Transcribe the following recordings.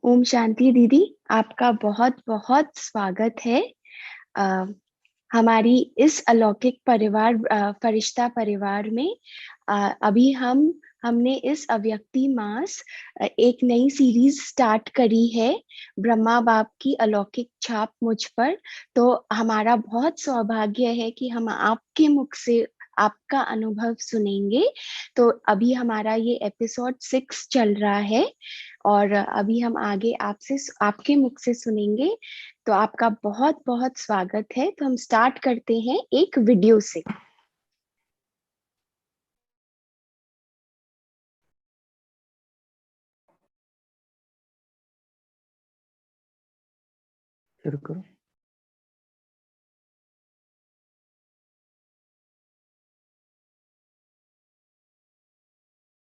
ओम शांति दीदी, आपका बहुत बहुत स्वागत है। अ, हमारी इस अलौकिक परिवार फरिश्ता परिवार में अभी हमने इस अव्यक्ति मास एक नई सीरीज स्टार्ट करी है, ब्रह्मा बाप की अलौकिक छाप मुझ पर। तो हमारा बहुत सौभाग्य है कि हम आपके मुख से आपका अनुभव सुनेंगे। तो अभी हमारा ये एपिसोड 6 चल रहा है और अभी हम आगे आपसे आपके मुख से सुनेंगे। तो आपका बहुत बहुत स्वागत है। तो हम स्टार्ट करते हैं एक वीडियो से। शुरू करो।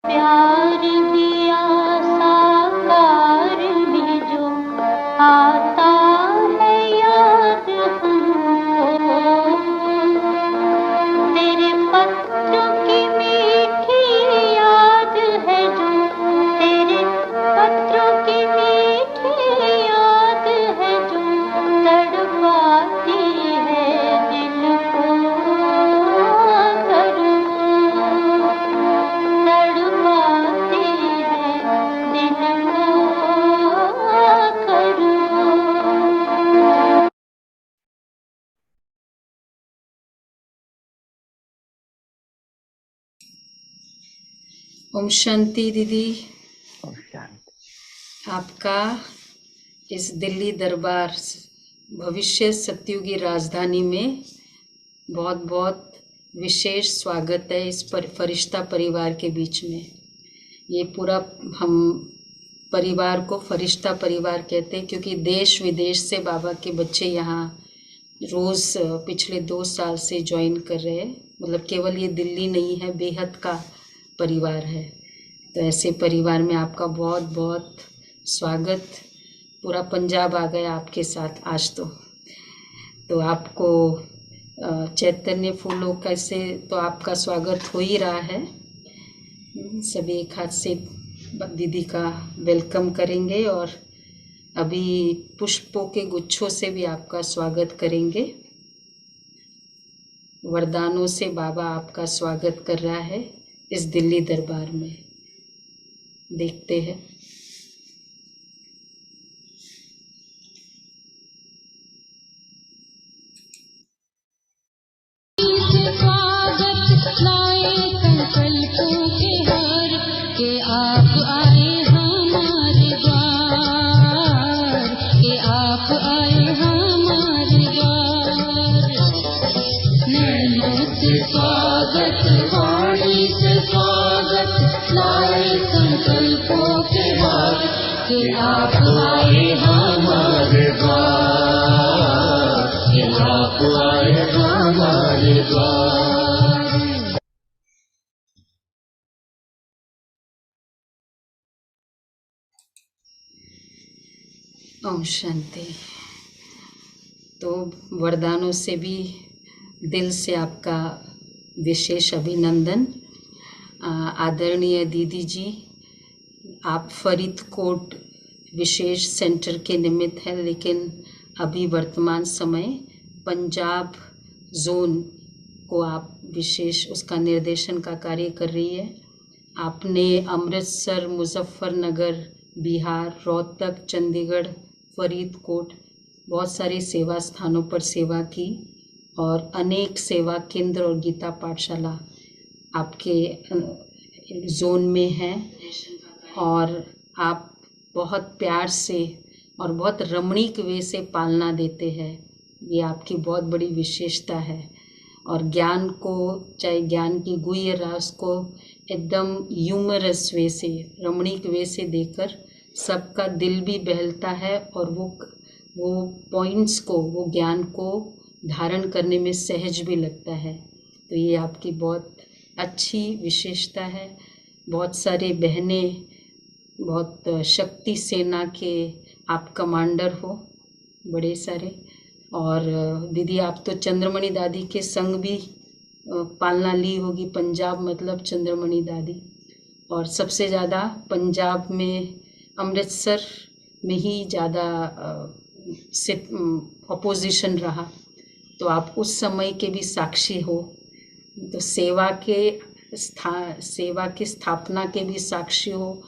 प्यार दिया साकार भी जो आता है याद हमको, तेरे पत्र की मीठी याद है जो, तेरे पत्र की मीठी याद है जो तड़पाती है दिल को तड़पाती है दिल को। ओम शांति दीदी, ओम शांति। आपका इस दिल्ली दरबार भविष्य सत्युगी राजधानी में बहुत बहुत विशेष स्वागत है। इस फरिश्ता परिवार के बीच में ये पूरा हम परिवार को फरिश्ता परिवार कहते हैं, क्योंकि देश विदेश से बाबा के बच्चे यहाँ रोज़ पिछले 2 साल से ज्वाइन कर रहे हैं। मतलब केवल ये दिल्ली नहीं है, बेहद का परिवार है। तो ऐसे परिवार में आपका बहुत बहुत स्वागत। पूरा पंजाब आ गया आपके साथ आज। तो आपको चैतन्य फूलों कैसे तो आपका स्वागत हो ही रहा है। सभी एक हाथ से दीदी का वेलकम करेंगे और अभी पुष्पों के गुच्छों से भी आपका स्वागत करेंगे। वरदानों से बाबा आपका स्वागत कर रहा है इस दिल्ली दरबार में। देखते हैं। स्वागत लाए संकल्पों के हार के आप आए हमारे द्वार, के आप आए हमारे द्वार। नैनों से स्वागत, वाणी से स्वागत लाए संकल्पों के हार के आप आए हमारे द्वार, के आप आए हमारे द्वार। ओम शांति। तो वरदानों से भी दिल से आपका विशेष अभिनंदन। आदरणीय दीदी जी, आप फरीदकोट विशेष सेंटर के निमित्त है, लेकिन अभी वर्तमान समय पंजाब जोन को आप विशेष उसका निर्देशन का कार्य कर रही है। आपने अमृतसर, मुजफ्फरनगर, बिहार, रोहतक, चंडीगढ़, फरीदकोट बहुत सारे सेवा स्थानों पर सेवा की और अनेक सेवा केंद्र और गीता पाठशाला आपके जोन में हैं। और आप बहुत प्यार से और बहुत रमणीक वे से पालना देते हैं। ये आपकी बहुत बड़ी विशेषता है। और ज्ञान को, चाहे ज्ञान की गुह्य रास को एकदम ह्यूमरस वे से, रमणीक वे से देकर सबका दिल भी बहलता है और वो पॉइंट्स को, वो ज्ञान को धारण करने में सहज भी लगता है। तो ये आपकी बहुत अच्छी विशेषता है। बहुत सारे बहनें, बहुत शक्ति सेना के आप कमांडर हो, बड़े सारे। और दीदी आप तो चंद्रमणि दादी के संग भी पालना ली होगी। पंजाब मतलब चंद्रमणि दादी। और सबसे ज़्यादा पंजाब में अमृतसर में ही ज़्यादा अपोजिशन रहा, तो आप उस समय के भी साक्षी हो। तो सेवा की स्थापना के भी साक्षी हो,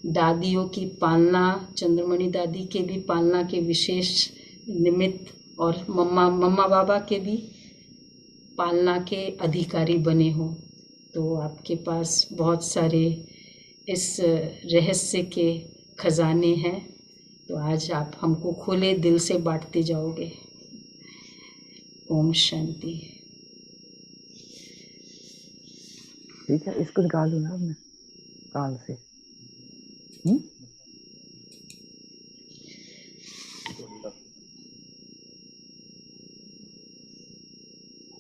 दादियों की पालना, चंद्रमणि दादी के भी पालना के विशेष निमित्त, और मम्मा बाबा के भी पालना के अधिकारी बने हो। तो आपके पास बहुत सारे इस रहस्य के खजाने हैं, तो आज आप हमको खुले दिल से बांटते जाओगे। ओम शांति। ठीक है, इसको निकाल दो ना मैं कान से।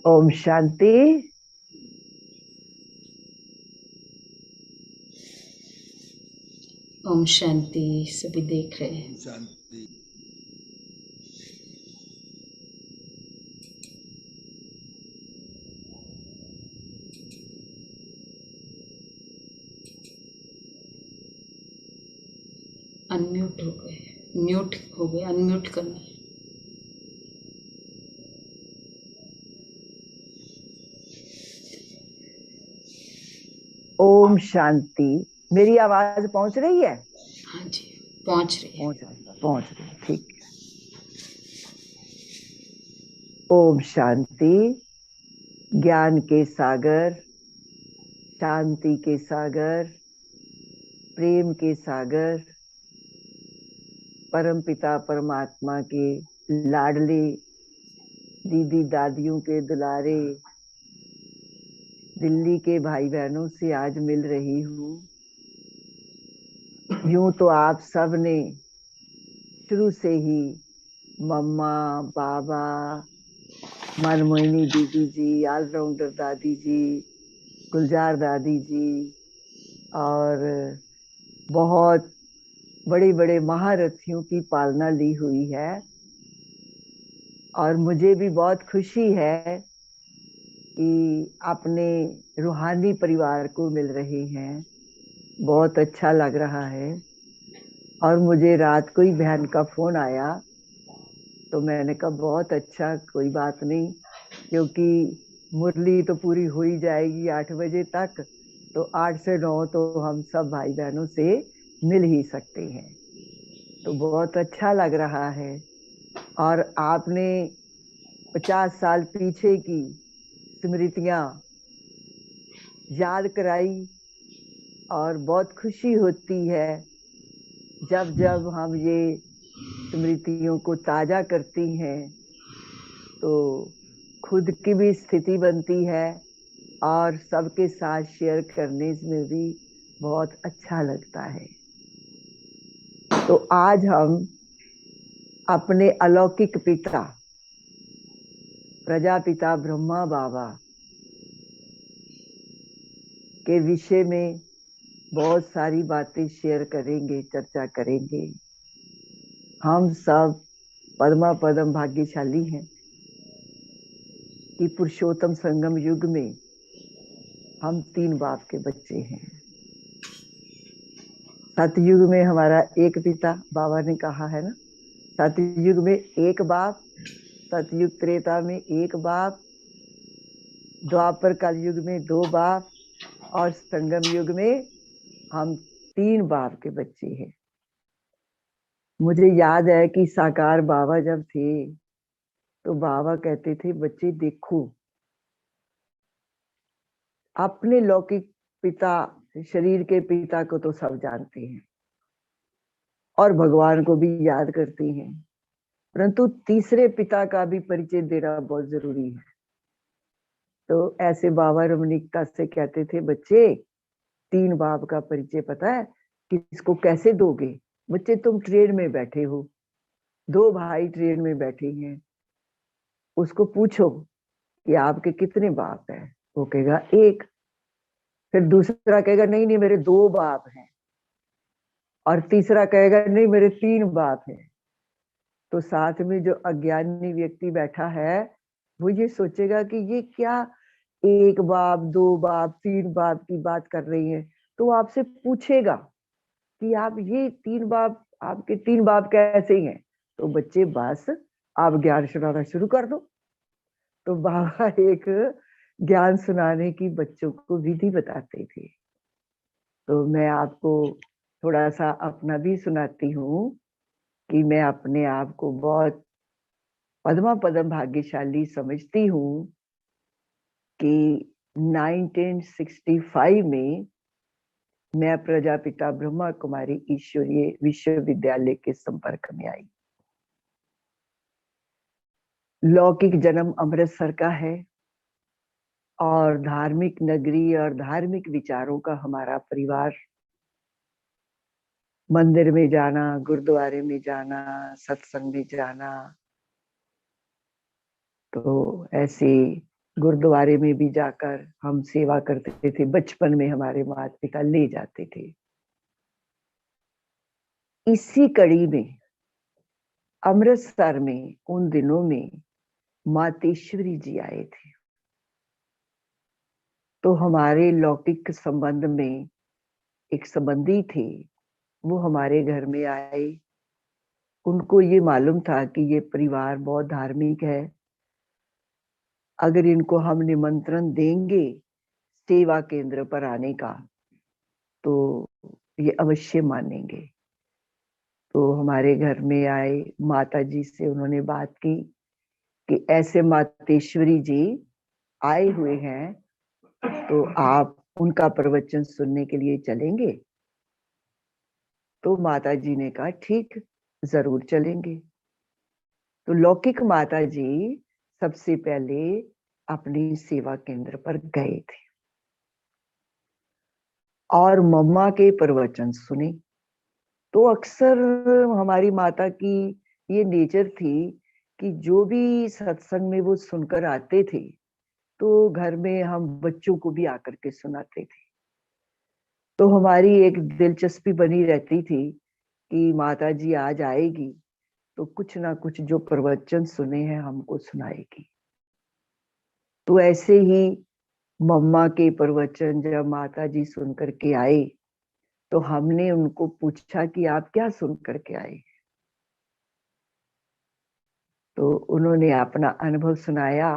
ओम शांति। ओम शांति। सभी देख रहे हैं। शांति। अनम्यूट हो गए, म्यूट हो गए, अनम्यूट करना। ओम शांति। मेरी आवाज पहुंच रही है? हाँ जी, पहुंच रही है। पहुंच रही है, ठीक है। ओम शांति। ज्ञान के सागर, शांति के सागर, प्रेम के सागर, परमपिता परमात्मा के लाडले, दीदी दादियों के दुलारे, दिल्ली के भाई बहनों से आज मिल रही हूँ। यूं तो आप सब ने शुरू से ही मम्मा, बाबा, मनमोहिनी दीदी जी, ऑलराउंडर दादी जी, गुलजार दादी जी और बहुत बड़े बड़े महारथियों की पालना ली हुई है। और मुझे भी बहुत खुशी है कि अपने रूहानी परिवार को मिल रहे हैं। बहुत अच्छा लग रहा है। और मुझे रात को ही बहन का फोन आया, तो मैंने कहा बहुत अच्छा, कोई बात नहीं, क्योंकि मुरली तो पूरी हो ही जाएगी 8 बजे तक, तो 8 से 9 तो हम सब भाई बहनों से मिल ही सकते हैं। तो बहुत अच्छा लग रहा है। और आपने 50 साल पीछे की स्मृतियां याद कराई, और बहुत खुशी होती है जब जब हम ये स्मृतियों को ताजा करती हैं, तो खुद की भी स्थिति बनती है और सबके साथ शेयर करने में भी बहुत अच्छा लगता है। तो आज हम अपने अलौकिक पिता प्रजापिता ब्रह्मा बाबा के विषय में बहुत सारी बातें शेयर करेंगे, चर्चा करेंगे। हम सब पद्मा पदम भाग्यशाली हैं कि पुरुषोत्तम संगम युग में हम 3 बाप के बच्चे हैं। सतयुग में हमारा एक पिता, बाबा ने कहा है ना, सतयुग में एक बाप, सतयुग त्रेता में एक बाप, द्वापर कलयुग में 2 बाप, और संगम युग में हम 3 बाप के बच्चे हैं। मुझे याद है कि साकार बाबा जब थे तो बाबा कहते थे, बच्चे देखो, अपने लौकिक पिता, शरीर के पिता को तो सब जानते हैं और भगवान को भी याद करते हैं, परंतु तीसरे पिता का भी परिचय देना बहुत जरूरी है। तो ऐसे बाबा रमणीकता से कहते थे, बच्चे 3 बाप का परिचय पता है कि इसको कैसे दोगे? बच्चे तुम ट्रेन में बैठे हो, 2 भाई ट्रेन में बैठे हैं, उसको पूछो कि आपके कितने बाप हैं? वो कहेगा 1। फिर दूसरा कहेगा नहीं नहीं मेरे 2 बाप हैं, और तीसरा कहेगा नहीं मेरे 3 बाप हैं। तो साथ में जो अज्ञानी व्यक्ति बैठा है वो ये सोचेगा कि ये क्या 1 बाप, 2 बाप, 3 बाप की बात कर रही है। तो आपसे पूछेगा कि आप ये 3 बाप, आपके 3 बाप कैसे हैं? तो बच्चे बस आप ज्ञान सुनाना शुरू कर दो। तो बाबा एक ज्ञान सुनाने की बच्चों को विधि बताते थे। तो मैं आपको थोड़ा सा अपना भी सुनाती हूँ कि मैं अपने आप को बहुत पद्मा पदम भाग्यशाली समझती हूँ कि 1965 में मैं प्रजापिता ब्रह्मा कुमारी ईश्वरीय विश्वविद्यालय के संपर्क में आई। लौकिक जन्म अमृतसर का है और धार्मिक नगरी और धार्मिक विचारों का हमारा परिवार। मंदिर में जाना, गुरुद्वारे में जाना, सत्संग में जाना, तो ऐसे गुरुद्वारे में भी जाकर हम सेवा करते थे। बचपन में हमारे माता पिता ले जाते थे। इसी कड़ी में अमृतसर में उन दिनों में मातेश्वरी जी आए थे। तो हमारे लौकिक संबंध में एक संबंधी थे, वो हमारे घर में आए। उनको ये मालूम था कि ये परिवार बहुत धार्मिक है, अगर इनको हम निमंत्रण देंगे सेवा केंद्र पर आने का तो ये अवश्य मानेंगे। तो हमारे घर में आए, माता जी से उन्होंने बात की कि ऐसे मातेश्वरी जी आए हुए हैं, तो आप उनका प्रवचन सुनने के लिए चलेंगे? तो माता जी ने कहा ठीक, जरूर चलेंगे। तो लौकिक माता जी सबसे पहले अपनी सेवा केंद्र पर गए थे और मम्मा के प्रवचन सुने। तो अक्सर हमारी माता की ये नेचर थी कि जो भी सत्संग में वो सुनकर आते थे तो घर में हम बच्चों को भी आकर के सुनाते थे। तो हमारी एक दिलचस्पी बनी रहती थी कि माता जी आज आएगी तो कुछ ना कुछ जो प्रवचन सुने हैं हमको सुनाएगी। तो ऐसे ही मम्मा के प्रवचन जब माता जी सुन करके आए तो हमने उनको पूछा कि आप क्या सुन करके आए? तो उन्होंने अपना अनुभव सुनाया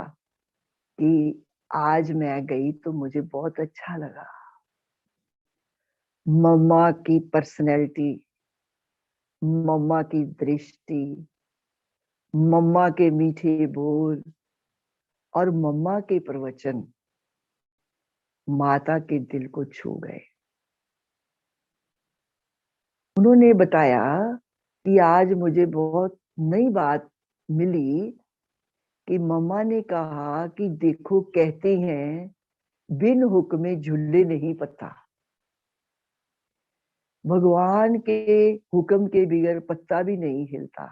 कि आज मैं गई तो मुझे बहुत अच्छा लगा। मम्मा की पर्सनैलिटी, मम्मा की दृष्टि, मम्मा के मीठे बोल और मम्मा के प्रवचन माता के दिल को छू गए। उन्होंने बताया कि आज मुझे बहुत नई बात मिली कि मम्मा ने कहा कि देखो, कहते हैं बिन हुक्मे झूले नहीं पत्ता। भगवान के हुक्म के बगैर पत्ता भी नहीं हिलता।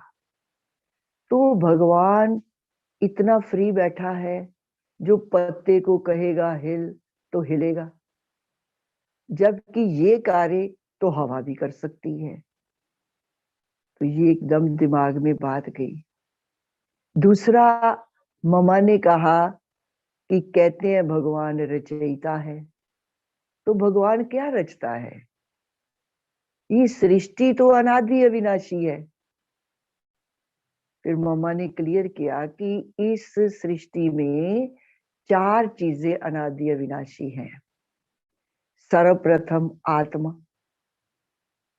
तो भगवान इतना फ्री बैठा है, जो पत्ते को कहेगा हिल तो हिलेगा, जबकि ये कार्य तो हवा भी कर सकती है। तो ये एकदम दिमाग में बात गई। दूसरा, मम्मा ने कहा कि कहते हैं भगवान रचयिता है, तो भगवान क्या रचता है? ये सृष्टि तो अनादि अविनाशी है। फिर मम्मा ने क्लियर किया कि इस सृष्टि में 4 चीजें अनादि अविनाशी हैं। सर्वप्रथम आत्मा,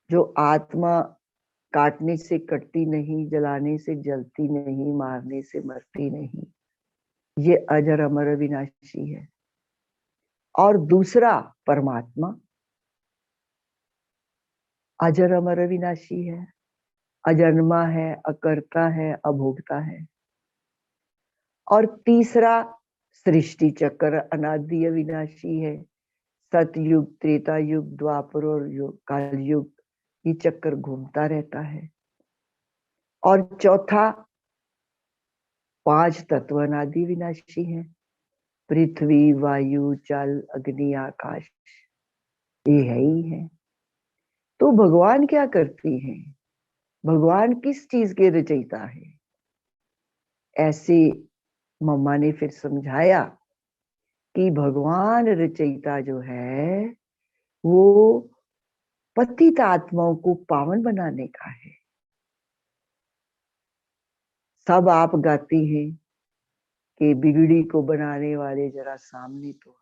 जो आत्मा काटने से कटती नहीं, जलाने से जलती नहीं, मारने से मरती नहीं, ये अजर अमर अविनाशी है। और दूसरा परमात्मा अजर अमर अविनाशी है, अजन्मा है, अकर्ता है, अभोक्ता है। और तीसरा सृष्टि चक्र अनादि अविनाशी है। सतयुग, त्रेता युग, द्वापर और काल युग, ये चक्र घूमता रहता है। और चौथा 5 तत्व अनादि विनाशी हैं। पृथ्वी, वायु, जल, अग्नि, आकाश, ये है ही है। तो भगवान क्या करती हैं? भगवान किस चीज के रचयिता है? ऐसे मम्मा ने फिर समझाया कि भगवान रचयिता जो है वो पतित आत्माओं को पावन बनाने का है। सब आप गाते हैं कि बिगड़ी को बनाने वाले जरा सामने तो आ।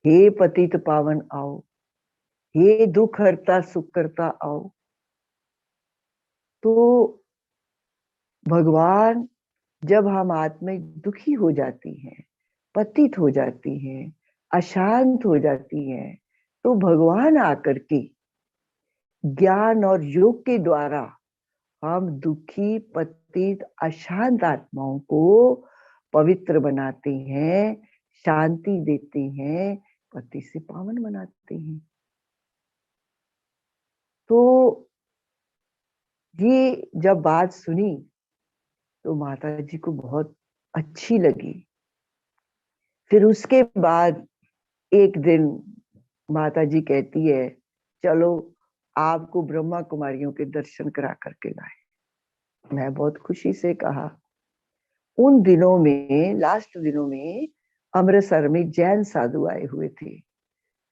हे पतित पावन आओ, हे दुख हरता सुख करता आओ। तो भगवान जब हम आत्मा दुखी हो जाती हैं, पतित हो जाती हैं, अशांत हो जाती हैं, तो भगवान आकर के ज्ञान और योग के द्वारा हम दुखी पतित अशांत आत्माओं को पवित्र बनाते हैं, शांति देते हैं, पति से पावन बनाते हैं। तो ये जब बात सुनी तो माता जी को बहुत अच्छी लगी। फिर उसके बाद एक दिन माता जी कहती है, चलो आपको ब्रह्मा कुमारियों के दर्शन करा करके लाए। मैं बहुत खुशी से कहा। उन दिनों में, लास्ट दिनों में अमृतसर में जैन साधु आए हुए थे,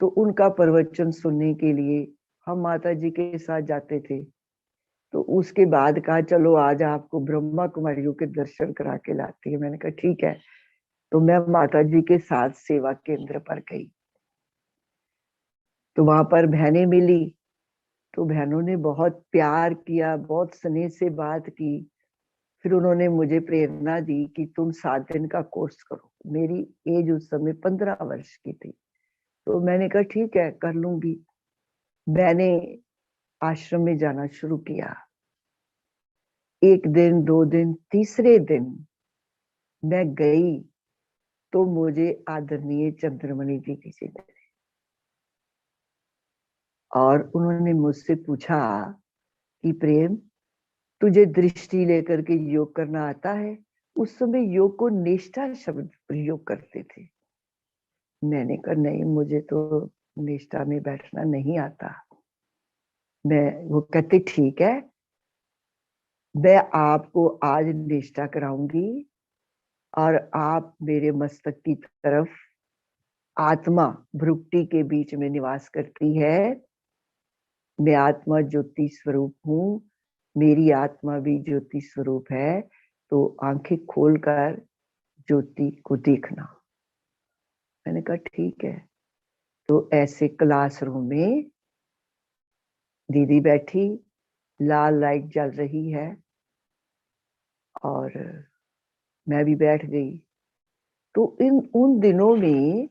तो उनका प्रवचन सुनने के लिए हम माता जी के साथ जाते थे। तो उसके बाद कहा, चलो आज आपको ब्रह्मा कुमारियों के दर्शन करा के लाती है। मैंने कहा ठीक है। तो मैं माता जी के साथ सेवा केंद्र पर गई। तो वहां पर बहनें मिली, तो बहनों ने बहुत प्यार किया, बहुत स्नेह से बात की। फिर उन्होंने मुझे प्रेरणा दी कि तुम 7 दिन का कोर्स करो। मेरी एज उस समय 15 वर्ष की थी। तो मैंने कहा ठीक है, कर लूंगी। मैंने आश्रम में जाना शुरू किया। 1 दिन, 2 दिन, तीसरे दिन मैं गई तो मुझे आदरणीय चंद्रमणि दीदी जी मिले और उन्होंने मुझसे पूछा कि प्रेम, तुझे दृष्टि लेकर के योग करना आता है? उस समय योग को निष्ठा शब्द प्रयोग करते थे। मैंने कहा नहीं, मुझे तो निष्ठा में बैठना नहीं आता। वो कहते ठीक है, मैं आपको आज निष्ठा कराऊंगी और आप मेरे मस्तक की तरफ, आत्मा भ्रुकुटी के बीच में निवास करती है। मैं आत्मा ज्योति स्वरूप हूँ, मेरी आत्मा भी ज्योति स्वरूप है। तो आंखें खोलकर ज्योति को देखना। मैंने कहा ठीक है। तो ऐसे क्लासरूम में दीदी बैठी, लाल लाइट जल रही है और मैं भी बैठ गई। तो उन दिनों में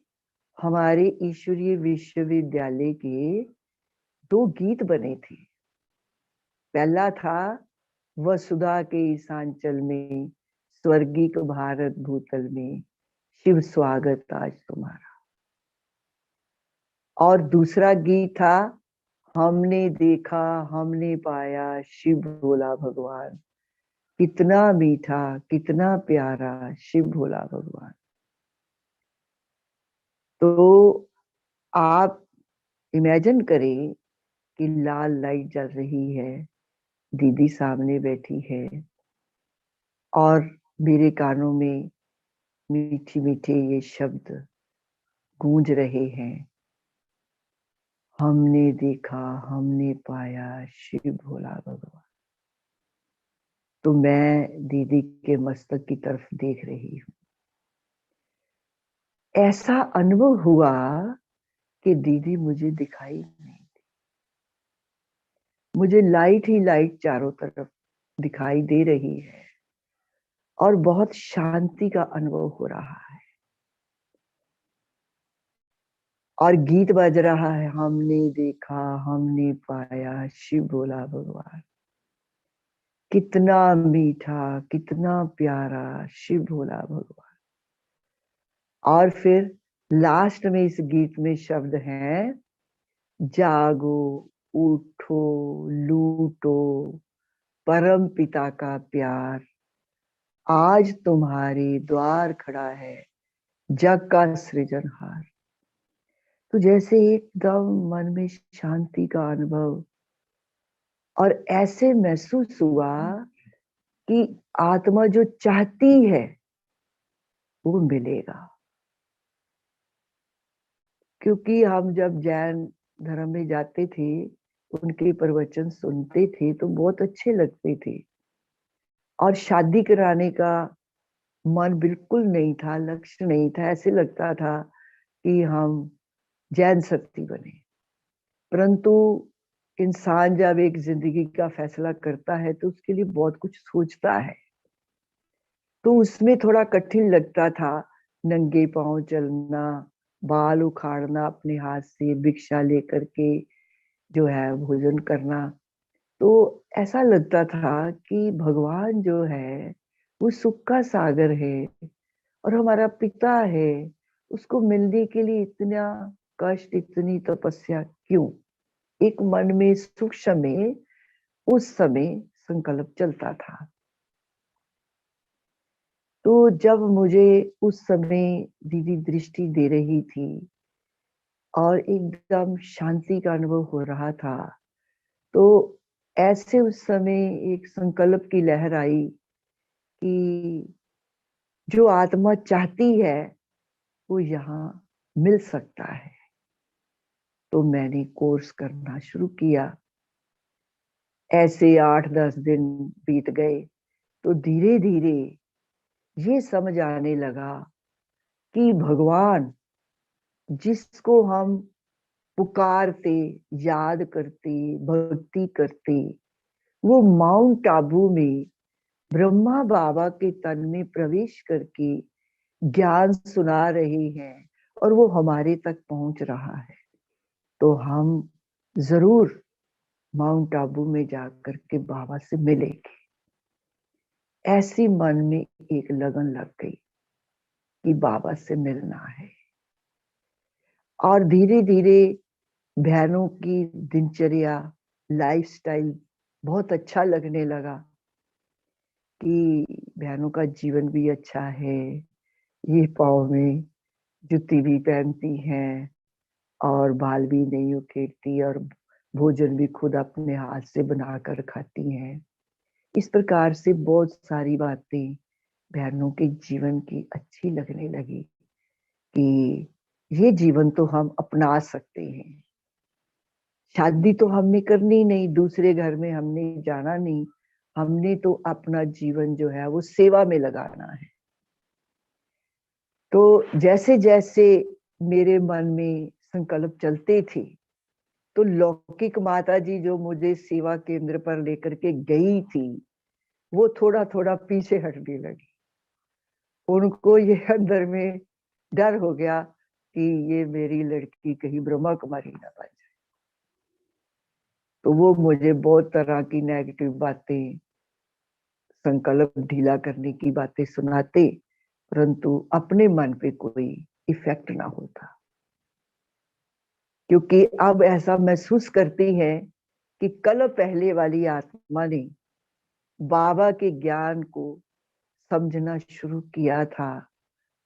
हमारे ईश्वरीय विश्वविद्यालय के 2 गीत बने थे। पहला था, वसुधा के ईशांचल में, स्वर्गीय भारत भूतल में, शिव स्वागत आज तुम्हारा। और दूसरा गीत था, हमने देखा हमने पाया शिव भोला भगवान, कितना मीठा कितना प्यारा शिव भोला भगवान। तो आप इमेजिन करें कि लाल लाइट जल रही है, दीदी सामने बैठी है और मेरे कानों में मीठे मीठे ये शब्द गूंज रहे हैं, हमने देखा हमने पाया शिव भोला भगवान। तो मैं दीदी के मस्तक की तरफ देख रही हूँ। ऐसा अनुभव हुआ कि दीदी मुझे दिखाई नहीं दी। मुझे लाइट ही लाइट चारों तरफ दिखाई दे रही है और बहुत शांति का अनुभव हो रहा है। और गीत बज रहा है, हमने देखा हमने पाया शिव भोला भगवान, कितना मीठा कितना प्यारा शिव भोला भगवान। और फिर लास्ट में इस गीत में शब्द हैं, जागो उठो लूटो परम पिता का प्यार, आज तुम्हारे द्वार खड़ा है जग का सृजनहार। तो जैसे एकदम मन में शांति का अनुभव, और ऐसे महसूस हुआ कि आत्मा जो चाहती है वो मिलेगा। क्योंकि हम जब जैन धर्म में जाते थे, उनके प्रवचन सुनते थे तो बहुत अच्छे लगते थे, और शादी कराने का मन बिल्कुल नहीं था, लक्ष्य नहीं था। ऐसे लगता था कि हम जैन सती बने। परंतु इंसान जब एक जिंदगी का फैसला करता है तो उसके लिए बहुत कुछ सोचता है, तो उसमें थोड़ा कठिन लगता था नंगे पांव चलना, बाल उखाड़ना, अपने हाथ से भिक्षा लेकर के जो है भोजन करना। तो ऐसा लगता था कि भगवान जो है वो सुख का सागर है और हमारा पिता है, उसको मिलने के लिए इतना कष्ट, इतनी तपस्या क्यों? एक मन में सूक्ष्म में उस समय संकल्प चलता था। तो जब मुझे उस समय दीदी दृष्टि दे रही थी और एकदम शांति का अनुभव हो रहा था, तो ऐसे उस समय एक संकल्प की लहर आई कि जो आत्मा चाहती है वो यहाँ मिल सकता है। तो मैंने कोर्स करना शुरू किया। ऐसे 8-10 दिन बीत गए तो धीरे धीरे ये समझ आने लगा कि भगवान जिसको हम पुकारते, याद करते, भक्ति करते, वो माउंट आबू में ब्रह्मा बाबा के तन में प्रवेश करके ज्ञान सुना रहे हैं और वो हमारे तक पहुंच रहा है। तो हम जरूर माउंट आबू में जाकर के बाबा से मिलेंगे। ऐसी मन में एक लगन लग गई कि बाबा से मिलना है। और धीरे धीरे बहनों की दिनचर्या, लाइफस्टाइल बहुत अच्छा लगने लगा कि बहनों का जीवन भी अच्छा है, ये पाँव में जूती भी पहनती हैं और बाल भी नहीं उखेड़ती और भोजन भी खुद अपने हाथ से बनाकर खाती हैं। इस प्रकार से बहुत सारी बातें बहनों के जीवन की अच्छी लगने लगी कि ये जीवन तो हम अपना सकते हैं। शादी तो हमने करनी नहीं, दूसरे घर में हमने जाना नहीं, हमने तो अपना जीवन जो है वो सेवा में लगाना है। तो जैसे जैसे मेरे मन में संकल्प चलते थे तो लौकिक माता जी जो मुझे सेवा केंद्र पर लेकर के गई थी वो थोड़ा थोड़ा पीछे हटने लगी। उनको ये अंदर में डर हो गया कि ये मेरी लड़की कहीं ब्रह्मा कुमारी ना बन जाए। तो वो मुझे बहुत तरह की नेगेटिव बातें, संकल्प ढीला करने की बातें सुनाते, परंतु अपने मन पे कोई इफेक्ट ना होता। क्योंकि अब ऐसा महसूस करती है कि कल पहले वाली आत्मा ने बाबा के ज्ञान को समझना शुरू किया था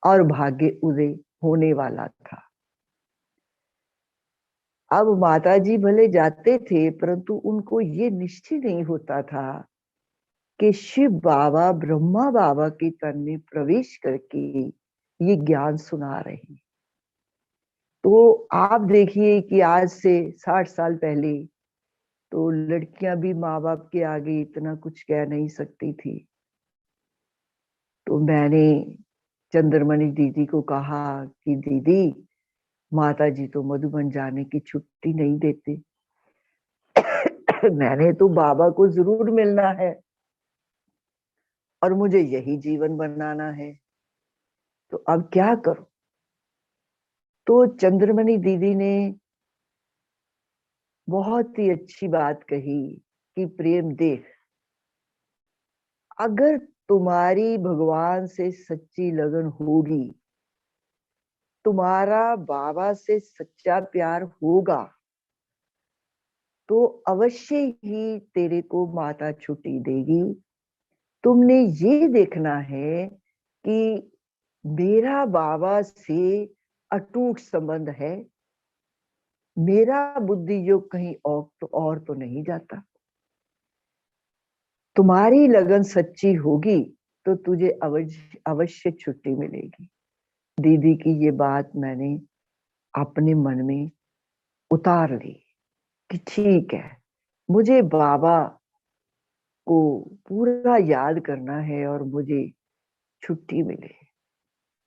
और भाग्य उदय होने वाला था। अब माता जी भले जाते थे परंतु उनको ये निश्चय नहीं होता था कि शिव बाबा ब्रह्मा बाबा के तन में प्रवेश करके ये ज्ञान सुना रहे। तो आप देखिए कि आज से 60 साल पहले तो लड़कियां भी माँ बाप के आगे इतना कुछ कह नहीं सकती थी। तो मैंने चंद्रमणि दीदी को कहा कि दीदी, माता जी तो मधुबन जाने की छुट्टी नहीं देते। मैंने तो बाबा को जरूर मिलना है और मुझे यही जीवन बनाना है, तो अब क्या करूं? तो चंद्रमणि दीदी ने बहुत ही अच्छी बात कही कि प्रेम देख, अगर तुम्हारी भगवान से सच्ची लगन होगी, तुम्हारा बाबा से सच्चा प्यार होगा, तो अवश्य ही तेरे को माता छुट्टी देगी। तुमने ये देखना है कि मेरा बाबा से अटूट संबंध है, मेरा बुद्धि योग कहीं और तो नहीं जाता। तुम्हारी लगन सच्ची होगी तो तुझे अवश्य छुट्टी मिलेगी। दीदी की ये बात मैंने अपने मन में उतार ली कि ठीक है, मुझे बाबा को पूरा याद करना है और मुझे छुट्टी मिले।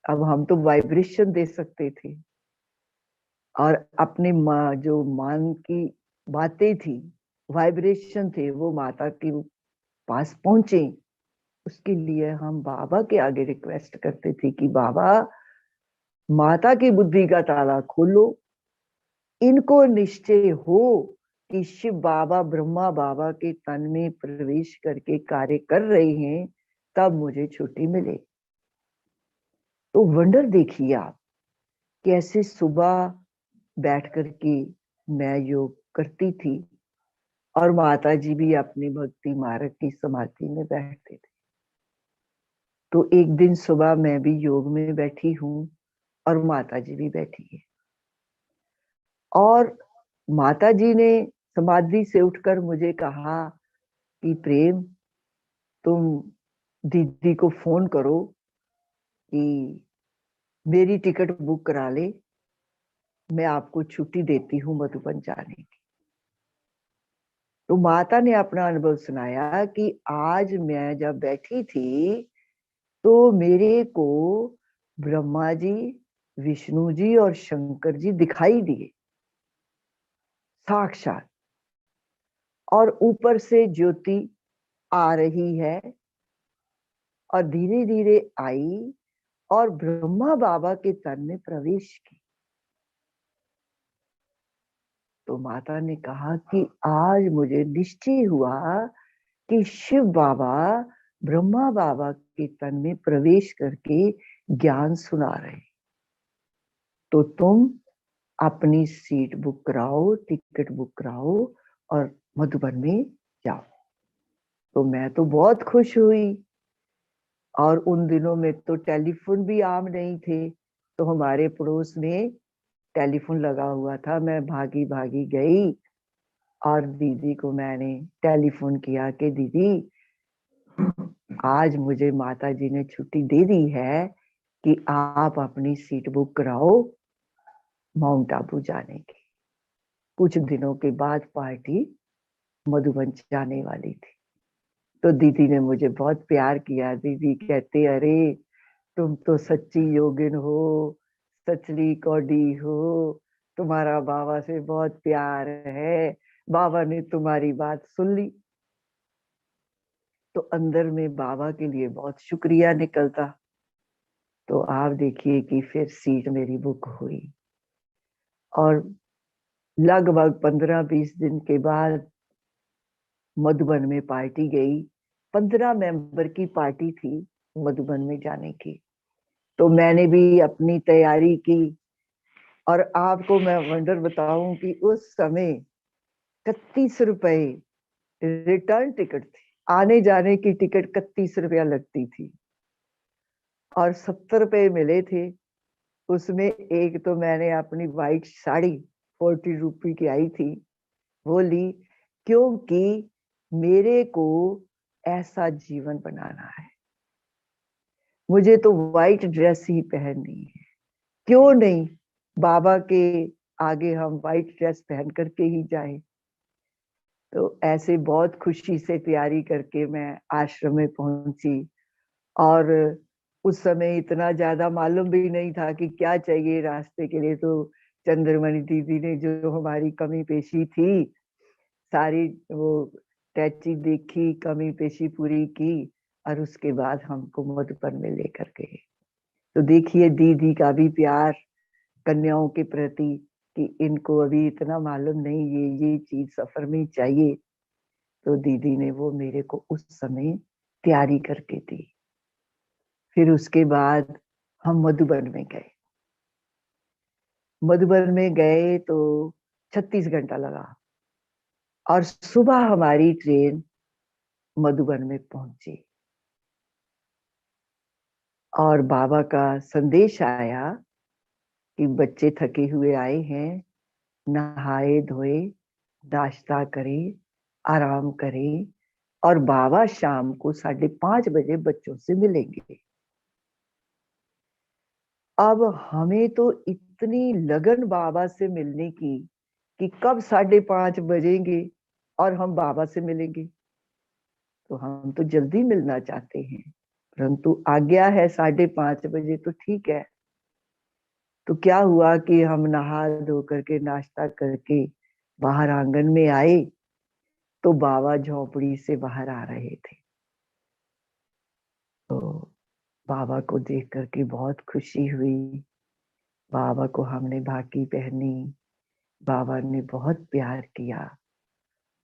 अब हम तो वाइब्रेशन दे सकते थे और अपने जो मान की बातें थी, वाइब्रेशन थे, वो माता के पास पहुंचे। उसके लिए हम बाबा के आगे रिक्वेस्ट करते थे कि बाबा, माता की बुद्धि का ताला खोलो, इनको निश्चय हो कि शिव बाबा ब्रह्मा बाबा के तन में प्रवेश करके कार्य कर रहे हैं, तब मुझे छुट्टी मिले। तो वंडर देखिए आप, कैसे सुबह बैठ करके मैं योग करती थी और माता जी भी अपनी भक्ति मार्ग की समाधि में बैठते थे। तो एक दिन सुबह मैं भी योग में बैठी हूँ और माता जी भी बैठी है, और माता जी ने समाधि से उठकर मुझे कहा कि प्रेम, तुम दीदी को फोन करो कि मेरी टिकट बुक करा ले, मैं आपको छुट्टी देती हूँ मधुबन जाने की। तो माता ने अपना अनुभव सुनाया कि आज मैं जब बैठी थी तो मेरे को ब्रह्मा जी, विष्णु जी और शंकर जी दिखाई दिए साक्षात, और ऊपर से ज्योति आ रही है और धीरे धीरे आई और ब्रह्मा बाबा के तन में प्रवेश की। तो माता ने कहा कि आज मुझे निश्चय हुआ कि शिव बाबा ब्रह्मा बाबा के तन में प्रवेश करके ज्ञान सुना रहे, तो तुम अपनी सीट बुक कराओ, टिकट बुक कराओ और मधुबन में जाओ। तो मैं तो बहुत खुश हुई, और उन दिनों में तो टेलीफोन भी आम नहीं थे, तो हमारे पड़ोस में टेलीफोन लगा हुआ था। मैं भागी भागी गई और दीदी को मैंने टेलीफोन किया कि दीदी, आज मुझे माता जी ने छुट्टी दे दी है कि आप अपनी सीट बुक कराओ माउंट आबू जाने की। कुछ दिनों के बाद पार्टी मधुबन जाने वाली थी। तो दीदी ने मुझे बहुत प्यार किया। दीदी कहते, अरे तुम तो सच्ची योगिन हो, सचली कौड़ी हो, तुम्हारा बाबा से बहुत प्यार है, बाबा ने तुम्हारी बात सुन ली। तो अंदर में बाबा के लिए बहुत शुक्रिया निकलता। तो आप देखिए कि फिर सीट मेरी बुक हुई, और लगभग 15-20 दिन के बाद मधुबन में पार्टी गई। 15 मेंबर की पार्टी थी मधुबन में जाने की। तो मैंने भी अपनी तैयारी की, और आपको मैं वंडर बताऊं कि उस समय 31 रुपए रिटर्न टिकट थी। आने जाने की टिकट 31 रुपया लगती थी, और 70 रुपए मिले थे। उसमें एक तो मैंने अपनी व्हाइट साड़ी 40 रुपए की आई थी वो ली, क्योंकि मेरे को ऐसा जीवन बनाना है, मुझे तो व्हाइट ड्रेस ही पहननी है। क्यों नहीं बाबा के आगे हम व्हाइट ड्रेस पहन करके ही जाएं। तो ऐसे बहुत खुशी से तैयारी करके मैं आश्रम में पहुंची, और उस समय इतना ज्यादा मालूम भी नहीं था कि क्या चाहिए रास्ते के लिए। तो चंद्रमणि दीदी ने जो हमारी कमी पेशी थी सारी वो टैची देखी, कमी पेशी पूरी की, और उसके बाद हमको मधुबन में लेकर गए। तो देखिए दीदी का भी प्यार कन्याओं के प्रति, कि इनको अभी इतना मालूम नहीं, ये चीज सफर में चाहिए। तो दीदी ने वो मेरे को उस समय तैयारी करके दी। फिर उसके बाद हम मधुबन में गए। मधुबन में गए तो 36 घंटा लगा, और सुबह हमारी ट्रेन मधुबन में पहुंची, और बाबा का संदेश आया कि बच्चे थके हुए आए हैं, नहाए धोए, नाश्ता करें, आराम करें, और बाबा शाम को 5:30 बजे बच्चों से मिलेंगे। अब हमें तो इतनी लगन बाबा से मिलने की कि कब 5:30 बजेंगे और हम बाबा से मिलेंगे। तो हम तो जल्दी मिलना चाहते हैं, परंतु आज्ञा है 5:30 बजे, तो ठीक है। तो क्या हुआ कि हम नहा धो करके नाश्ता करके बाहर आंगन में आए तो बाबा झोपड़ी से बाहर आ रहे थे। तो बाबा को देख करके बहुत खुशी हुई। बाबा को हमने भाकी पहनी, बाबा ने बहुत प्यार किया।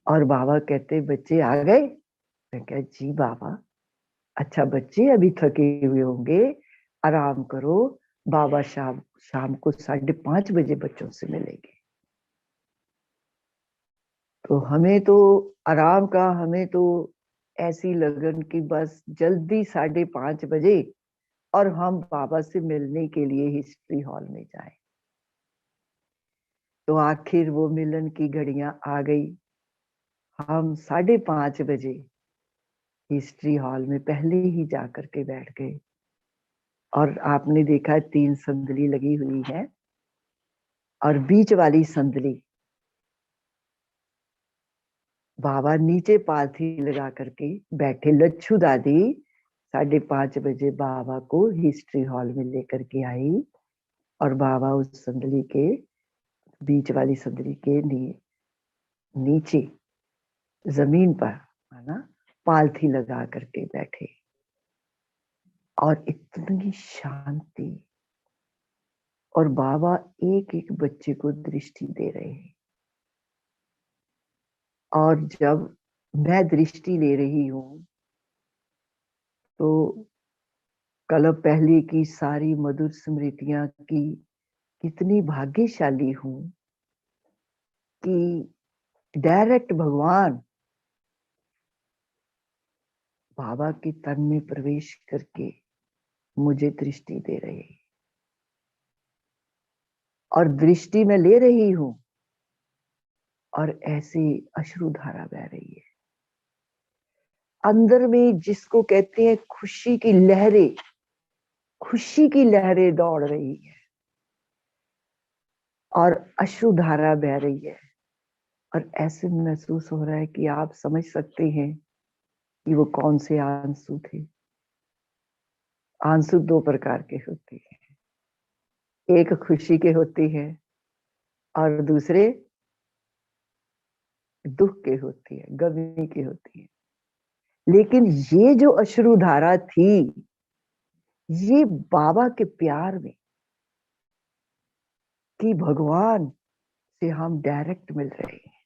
और बाबा कहते बच्चे आ गए? मैं कहा जी बाबा। अच्छा बच्चे अभी थके हुए होंगे, आराम करो, बाबा शाम को 5:30 बजे बच्चों से मिलेंगे। तो हमें तो आराम का, हमें तो ऐसी लगन कि बस जल्दी 5:30 बजे और हम बाबा से मिलने के लिए हिस्ट्री हॉल में जाएं। तो आखिर वो मिलन की घड़ियां आ गई। हम 5:30 बजे हिस्ट्री हॉल में पहले ही जा करके बैठ गए। और आपने देखा 3 संदली लगी हुई है और बीच वाली संदली बाबा नीचे पालथी लगा करके बैठे। लच्छू दादी 5:30 बजे बाबा को हिस्ट्री हॉल में लेकर के आई और बाबा उस संदली के बीच वाली संदली के नीचे जमीन पर है ना पालथी लगा करके बैठे। और इतनी शांति, और बाबा एक एक बच्चे को दृष्टि दे रहे हैं। और जब मैं दृष्टि ले रही हूं तो कल पहले की सारी मधुर स्मृतियां की कितनी भाग्यशाली हूं कि डायरेक्ट भगवान बाबा के तन में प्रवेश करके मुझे दृष्टि दे रहे हैं। और दृष्टि में ले रही हूं और ऐसी अश्रुधारा बह रही है अंदर में, जिसको कहते हैं खुशी की लहरें, खुशी की लहरें दौड़ रही है और अश्रुधारा बह रही है। और ऐसे महसूस हो रहा है कि आप समझ सकते हैं कि वो कौन से आंसू थे। आंसू 2 प्रकार के होते हैं, एक खुशी के होते हैं और दूसरे दुख के होती है, गमी की होती है। लेकिन ये जो अश्रुधारा थी, ये बाबा के प्यार में कि भगवान से हम डायरेक्ट मिल रहे हैं।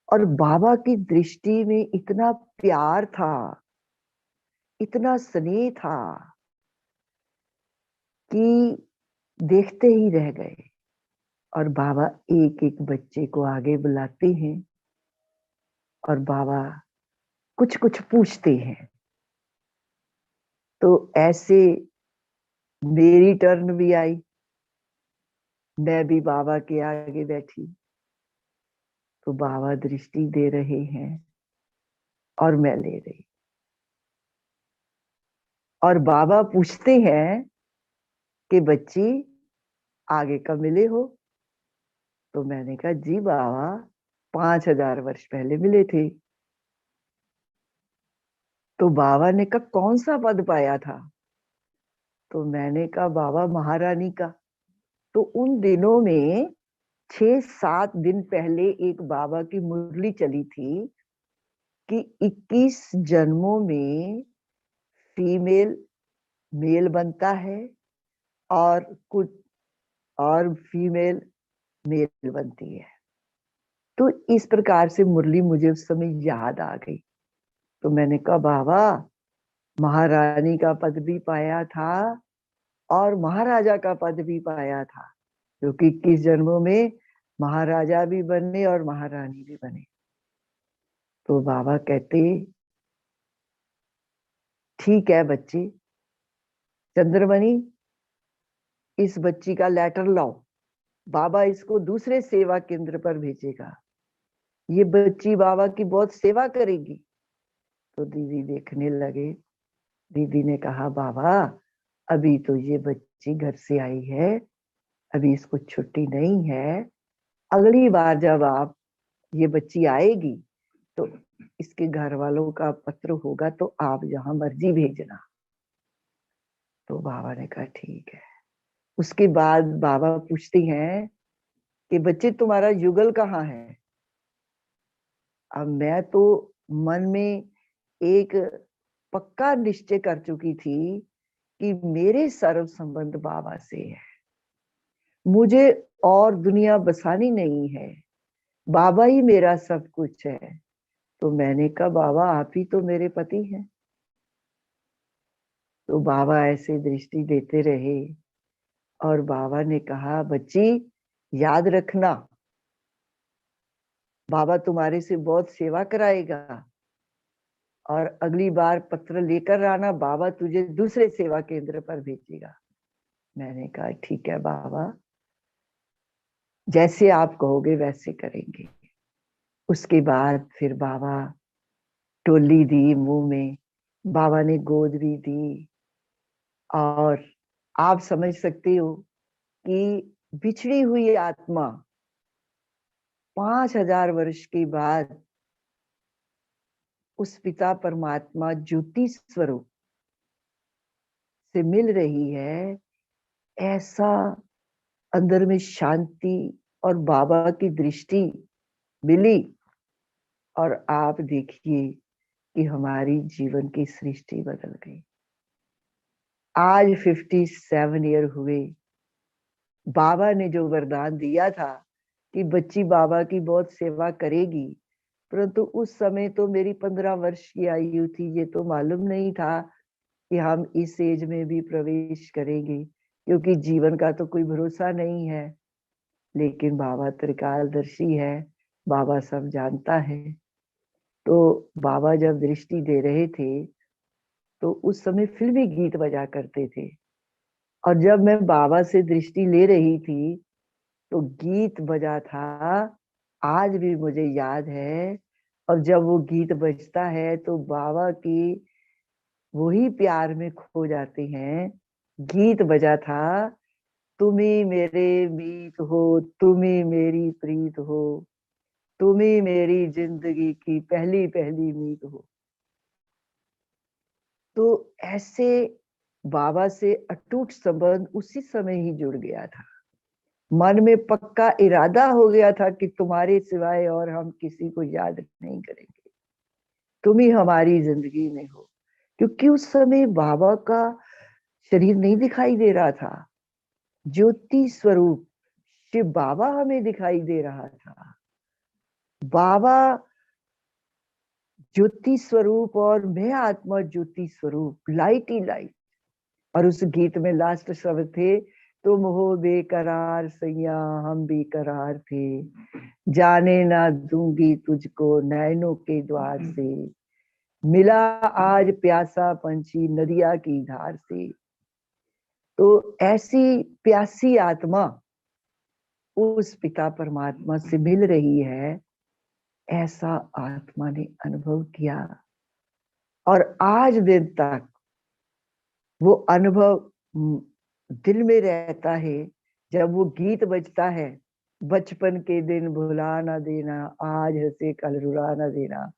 और बाबा की दृष्टि में इतना प्यार था, इतना स्नेह था कि देखते ही रह गए। और बाबा एक एक बच्चे को आगे बुलाते हैं और बाबा कुछ कुछ पूछते हैं। तो ऐसे मेरी टर्न भी आई, मैं भी बाबा के आगे बैठी। तो बाबा दृष्टि दे रहे हैं और मैं ले रही। और बाबा पूछते हैं कि बच्ची आगे कब मिले हो? तो मैंने कहा जी बाबा 5000 वर्ष पहले मिले थे। तो बाबा ने कहा कौन सा पद पाया था? तो मैंने कहा बाबा महारानी का। तो उन दिनों में 6-7 दिन पहले एक बाबा की मुरली चली थी कि 21 जन्मों में फीमेल मेल बनता है और कुछ और फीमेल मेल बनती है। तो इस प्रकार से मुरली मुझे उस समय याद आ गई। तो मैंने कहा बाबा महारानी का पद भी पाया था और महाराजा का पद भी पाया था, क्योंकि 21 जन्मों में महाराजा भी बने और महारानी भी बने। तो बाबा कहते ठीक है बच्ची, चंद्रमणि इस बच्ची का लेटर लाओ, बाबा इसको दूसरे सेवा केंद्र पर भेजेगा, ये बच्ची बाबा की बहुत सेवा करेगी। तो दीदी देखने लगे। दीदी ने कहा बाबा अभी तो ये बच्ची घर से आई है, अभी इसको छुट्टी नहीं है, अगली बार जब आप ये बच्ची आएगी तो इसके घर वालों का पत्र होगा तो आप जहां मर्जी भेजना। तो बाबा ने कहा ठीक है। उसके बाद बाबा पूछती हैं कि बच्चे तुम्हारा युगल कहाँ है। अब मैं तो मन में एक पक्का निश्चय कर चुकी थी कि मेरे सर्व संबंध बाबा से है, मुझे और दुनिया बसानी नहीं है, बाबा ही मेरा सब कुछ है। तो मैंने कहा बाबा आप ही तो मेरे पति हैं। तो बाबा ऐसे दृष्टि देते रहे और बाबा ने कहा बच्ची याद रखना, बाबा तुम्हारे से बहुत सेवा कराएगा और अगली बार पत्र लेकर आना, बाबा तुझे दूसरे सेवा केंद्र पर भेजेगा। मैंने कहा ठीक है बाबा, जैसे आप कहोगे वैसे करेंगे। उसके बाद फिर बाबा टोली दी मुंह में, बाबा ने गोद भी दी। और आप समझ सकते हो कि बिछड़ी हुई आत्मा 5000 वर्ष के बाद उस पिता परमात्मा ज्योति स्वरूप से मिल रही है, ऐसा अंदर में शांति और बाबा की दृष्टि मिली। और आप देखिए कि हमारी जीवन की सृष्टि बदल गई। आज 57 ईयर हुए, बाबा ने जो वरदान दिया था कि बच्ची बाबा की बहुत सेवा करेगी, परंतु उस समय तो मेरी 15 वर्ष की आयु थी, ये तो मालूम नहीं था कि हम इस एज में भी प्रवेश करेंगे, क्योंकि जीवन का तो कोई भरोसा नहीं है। लेकिन बाबा त्रिकालदर्शी है, बाबा सब जानता है। तो बाबा जब दृष्टि दे रहे थे तो उस समय फिल्मी गीत बजा करते थे, और जब मैं बाबा से दृष्टि ले रही थी तो गीत बजा था, आज भी मुझे याद है। और जब वो गीत बजता है तो बाबा की वही प्यार में खो जाते हैं। गीत बजा था, तुम ही मेरे मीत हो, तुम ही मेरी प्रीत हो, तुम ही मेरी जिंदगी की पहली पहली मीत हो। तो ऐसे बाबा से अटूट संबंध उसी समय ही जुड़ गया था। मन में पक्का इरादा हो गया था कि तुम्हारे सिवाय और हम किसी को याद नहीं करेंगे, तुम ही हमारी जिंदगी में हो। क्योंकि उस समय बाबा का शरीर नहीं दिखाई दे रहा था, ज्योति स्वरूप शिव बाबा हमें दिखाई दे रहा था। बाबा ज्योति स्वरूप और मैं आत्मा ज्योति स्वरूप, लाइट ही लाइट। और उस गीत में लास्ट शब्द थे, तुम हो बेकरार सैया हम बेकरार थे, जाने ना दूंगी तुझको नैनों के द्वार से, मिला आज प्यासा पंछी नदिया की धार से। तो ऐसी प्यासी आत्मा उस पिता परमात्मा से मिल रही है, ऐसा आत्मा ने अनुभव किया। और आज दिन तक वो अनुभव दिल में रहता है। जब वो गीत बजता है, बचपन के दिन भुला ना देना, आज हंसे कल रुला ना देना,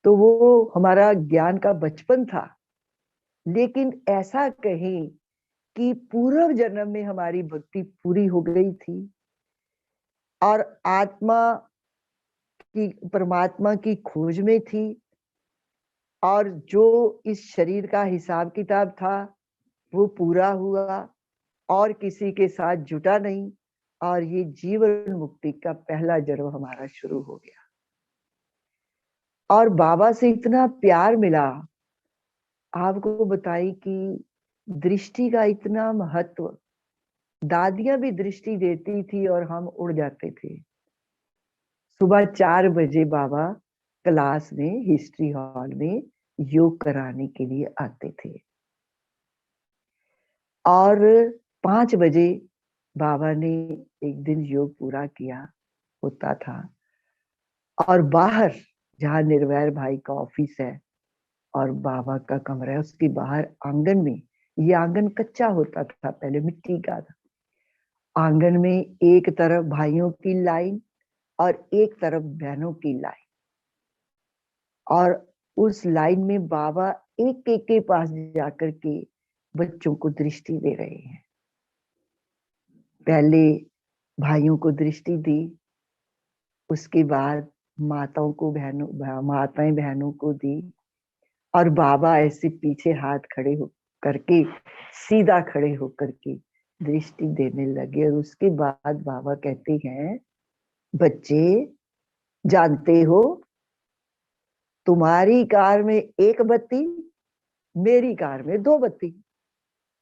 तो वो हमारा ज्ञान का बचपन था। लेकिन ऐसा कहें कि पूर्व जन्म में हमारी भक्ति पूरी हो गई थी और आत्मा की परमात्मा की खोज में थी, और जो इस शरीर का हिसाब किताब था वो पूरा हुआ और किसी के साथ जुटा नहीं, और ये जीवन मुक्ति का पहला जन्म हमारा शुरू हो गया। और बाबा से इतना प्यार मिला, आपको बताई कि दृष्टि का इतना महत्व। दादियां भी दृष्टि देती थी और हम उड़ जाते थे। सुबह 4 बजे बाबा क्लास में हिस्ट्री हॉल में योग कराने के लिए आते थे, और 5 बजे बाबा ने एक दिन योग पूरा किया होता था, और बाहर जहाँ निर्वैर भाई का ऑफिस है और बाबा का कमरा है, उसके बाहर आंगन में, ये आंगन कच्चा होता था पहले, मिट्टी का था। आंगन में एक तरफ भाइयों की लाइन और एक तरफ बहनों की लाइन, और उस लाइन में बाबा एक एक के पास जाकर के बच्चों को दृष्टि दे रहे हैं। पहले भाइयों को दृष्टि दी, उसके बाद माताओं को माताएं बहनों को दी, और बाबा ऐसे पीछे हाथ खड़े हो करके सीधा खड़े होकर के दृष्टि देने लगे। और उसके बाद बाबा कहते हैं, बच्चे जानते हो तुम्हारी कार में एक बत्ती, मेरी कार में 2 बत्ती।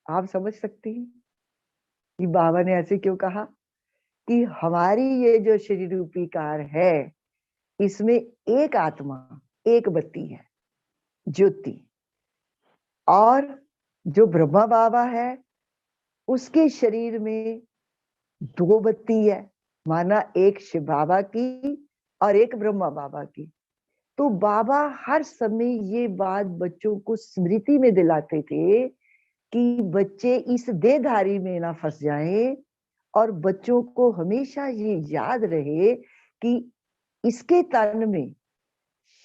आप समझ सकती हैं कि बाबा ने ऐसे क्यों कहा कि हमारी ये जो शरीर रूपी कार है, इसमें एक आत्मा, एक बत्ती है, ज्योति, और जो ब्रह्मा बाबा है उसके शरीर में 2 बत्ती है, माना एक शिव बाबा की और एक ब्रह्मा बाबा की। तो बाबा हर समय ये बात बच्चों को स्मृति में दिलाते थे कि बच्चे इस देहधारी में ना फंस जाएं, और बच्चों को हमेशा ये याद रहे कि इसके तन में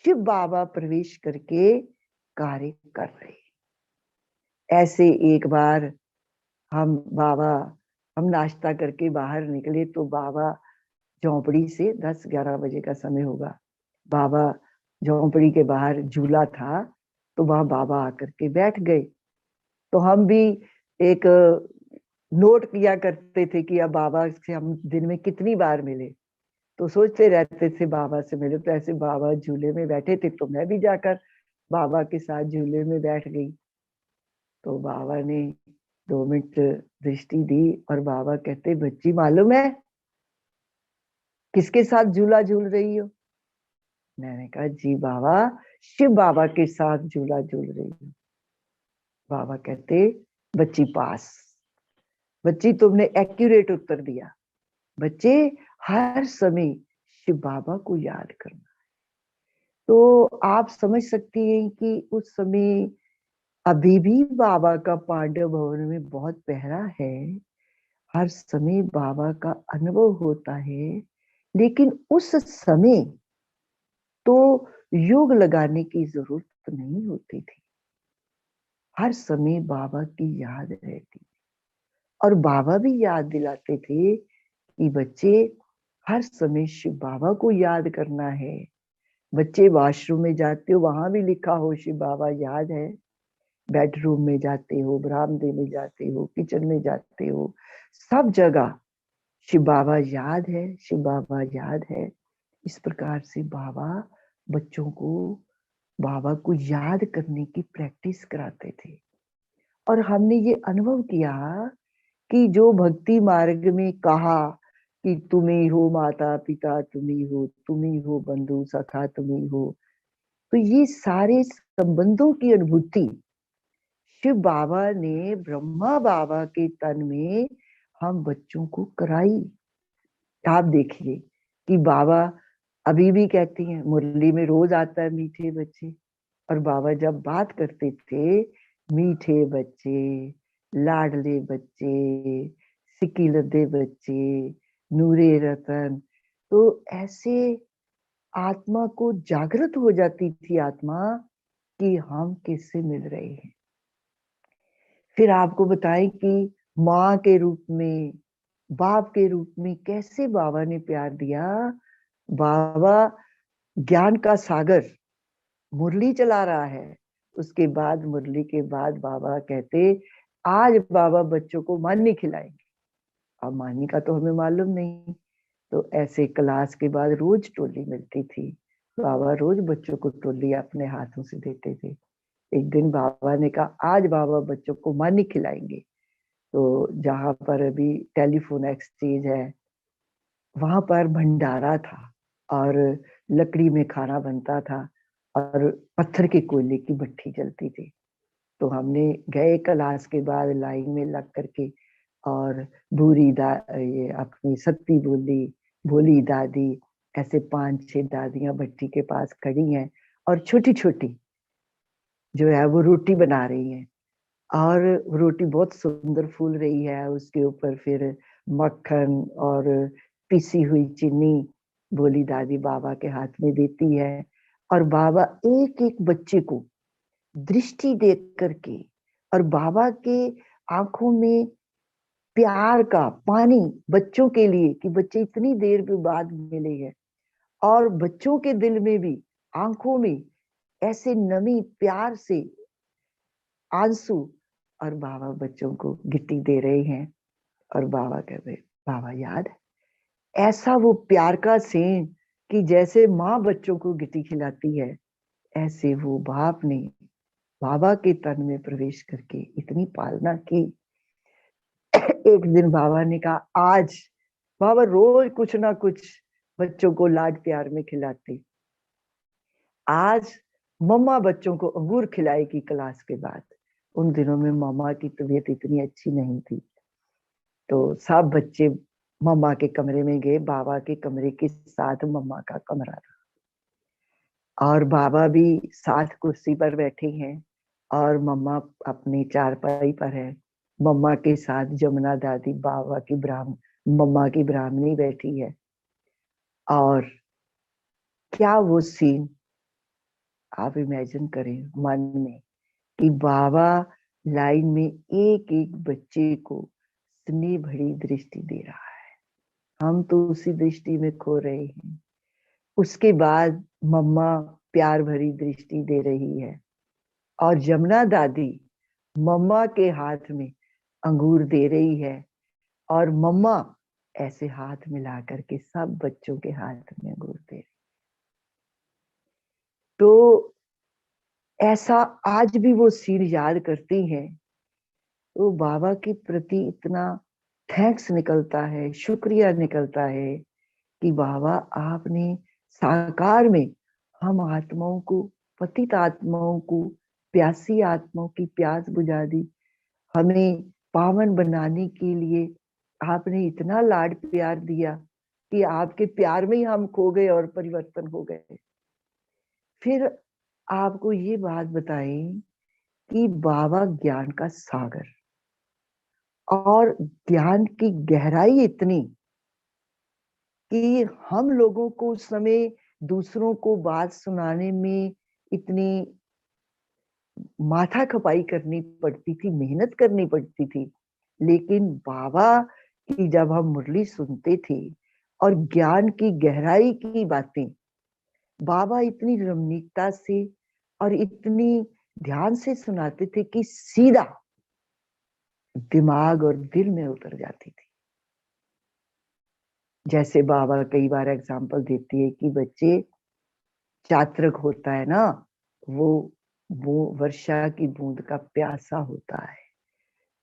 शिव बाबा प्रवेश करके कार्य कर रहे हैं। ऐसे एक बार हम नाश्ता करके बाहर निकले तो बाबा झोंपड़ी से 10-11 बजे का समय होगा, बाबा झोंपड़ी के बाहर झूला था तो वहां बाबा आकर के बैठ गए। तो हम भी एक नोट किया करते थे कि अब बाबा से हम दिन में कितनी बार मिले, तो सोचते रहते थे बाबा से मिले। तो ऐसे बाबा झूले में बैठे थे तो मैं भी जाकर बाबा के साथ झूले में बैठ गई। तो बाबा ने 2 मिनट दृष्टि दी और बाबा कहते, बच्ची मालूम है किसके साथ झूला झूल रही हो? मैंने कहा, जी बाबा, शिव बाबा के साथ झूला झूल रही हूँ। बाबा कहते, बच्ची पास, बच्ची तुमने एक्यूरेट उत्तर दिया। बच्चे हर समय शिव बाबा को याद करना है। तो आप समझ सकती हैं कि उस समय अभी भी बाबा का पांडव भवन में बहुत पहरा है, हर समय बाबा का अनुभव होता है। लेकिन उस समय तो योग लगाने की जरूरत नहीं होती थी, हर समय बाबा की याद रहती थी। और बाबा भी याद दिलाते थे कि बच्चे हर समय शिव बाबा को याद करना है। बच्चे वॉशरूम में जाते हो, वहां भी लिखा हो शिव बाबा याद है। बेडरूम में जाते हो, बरामदे में जाते हो, किचन में जाते हो, सब जगह शिव बाबा याद है, शिव बाबा याद है। इस प्रकार से बाबा बच्चों को बाबा को याद करने की प्रैक्टिस कराते थे। और हमने ये अनुभव किया कि जो भक्ति मार्ग में कहा कि तुम ही हो माता पिता, तुम ही हो, तुम ही हो बंधु सखा, तुम ही हो, तो ये सारे संबंधों की अनुभूति शिव बाबा ने ब्रह्मा बाबा के तन में हम बच्चों को कराई। आप देखिए कि बाबा अभी भी कहती हैं, मुरली में रोज आता है मीठे बच्चे, और बाबा जब बात करते थे, मीठे बच्चे, लाडले बच्चे, सिकिलदे बच्चे, नूरे रतन, तो ऐसे आत्मा को जागृत हो जाती थी आत्मा कि हम किससे मिल रहे हैं। फिर आपको बताएं कि माँ के रूप में, बाप के रूप में कैसे बाबा ने प्यार दिया। बाबा ज्ञान का सागर मुरली चला रहा है, उसके बाद मुरली के बाद बाबा कहते, आज बाबा बच्चों को मानी खिलाएंगे। अब मानी का तो हमें मालूम नहीं, तो ऐसे क्लास के बाद रोज टोली मिलती थी, बाबा रोज बच्चों को टोली अपने हाथों से देते थे। एक दिन बाबा ने कहा, आज बाबा बच्चों को मानी खिलाएंगे। तो जहां पर अभी टेलीफोन एक्सचेंज है, वहां पर भंडारा था और लकड़ी में खाना बनता था और पत्थर के कोयले की भट्टी जलती थी। तो हमने गए क्लास के बाद लाइन में लग करके, और ये अपनी सत्ती बोली, भोली दादी, ऐसे 5-6 दादियां भट्टी के पास खड़ी हैं और छोटी छोटी जो है वो रोटी बना रही हैं, और रोटी बहुत सुंदर फूल रही है। उसके ऊपर फिर मक्खन और पिसी हुई चीनी भोली दादी बाबा के हाथ में देती है और बाबा एक एक बच्चे को दृष्टि दे करके और बाबा के आंखों में प्यार का पानी बच्चों के लिए कि बच्चे इतनी देर के बाद मिले हैं, और बच्चों के दिल में भी आंखों में ऐसे नमी प्यार से आंसू, और बाबा बच्चों को गिट्टी दे रहे हैं और बाबा कह रहे बाबा याद ऐसा वो प्यार का सीन कि जैसे माँ बच्चों को गिट्टी खिलाती है, ऐसे वो बाप ने बाबा के तन में प्रवेश करके इतनी पालना की। एक दिन बाबा ने कहा आज बाबा रोज कुछ ना कुछ बच्चों को लाड प्यार में खिलाते, आज मम्मा बच्चों को अंगूर खिलाएगी क्लास के बाद। उन दिनों में मम्मा की तबीयत इतनी अच्छी नहीं थी, तो सब बच्चे मम्मा के कमरे में गए। बाबा के कमरे के साथ मम्मा का कमरा था और बाबा भी साथ कुर्सी पर बैठे हैं और मम्मा अपनी चारपाई पर है। मम्मा के साथ जमुना दादी बाबा की मम्मा की ब्राह्मणी बैठी है। और क्या वो सीन आप इमेजिन करें मन में कि बाबा लाइन में एक एक बच्चे को स्नेह भरी दृष्टि दे रहा है, हम तो उसी दृष्टि में खो रहे हैं। उसके बाद मम्मा प्यार भरी दृष्टि दे रही है और जमुना दादी मम्मा के हाथ में अंगूर दे रही है और मम्मा ऐसे हाथ मिला करके सब बच्चों के हाथ में अंगूर दे रही। तो ऐसा आज भी वो सीन याद करती हैं तो बाबा के प्रति इतना थैंक्स निकलता है, शुक्रिया निकलता है कि बाबा आपने साकार में हम आत्माओं को, पतित आत्माओं को, प्यासी आत्माओं की प्यास बुझा दी। हमें पावन बनाने के लिए आपने इतना लाड प्यार दिया कि आपके प्यार में ही हम खो गए और परिवर्तन हो गए। फिर आपको ये बात बताएं कि बाबा ज्ञान का सागर और ज्ञान की गहराई इतनी कि हम लोगों को उस समय दूसरों को बात सुनाने में इतनी माथा खपाई करनी पड़ती थी, मेहनत करनी पड़ती थी। लेकिन बाबा की जब हम मुरली सुनते थे और ज्ञान की गहराई की बातें बाबा इतनी रमणीकता से और इतनी ध्यान से सुनाते थे कि सीधा दिमाग और दिल में उतर जाती थी। जैसे बाबा कई बार एग्जाम्पल देती है कि बच्चे चात्रक होता है ना, वो वर्षा की बूंद का प्यासा होता है।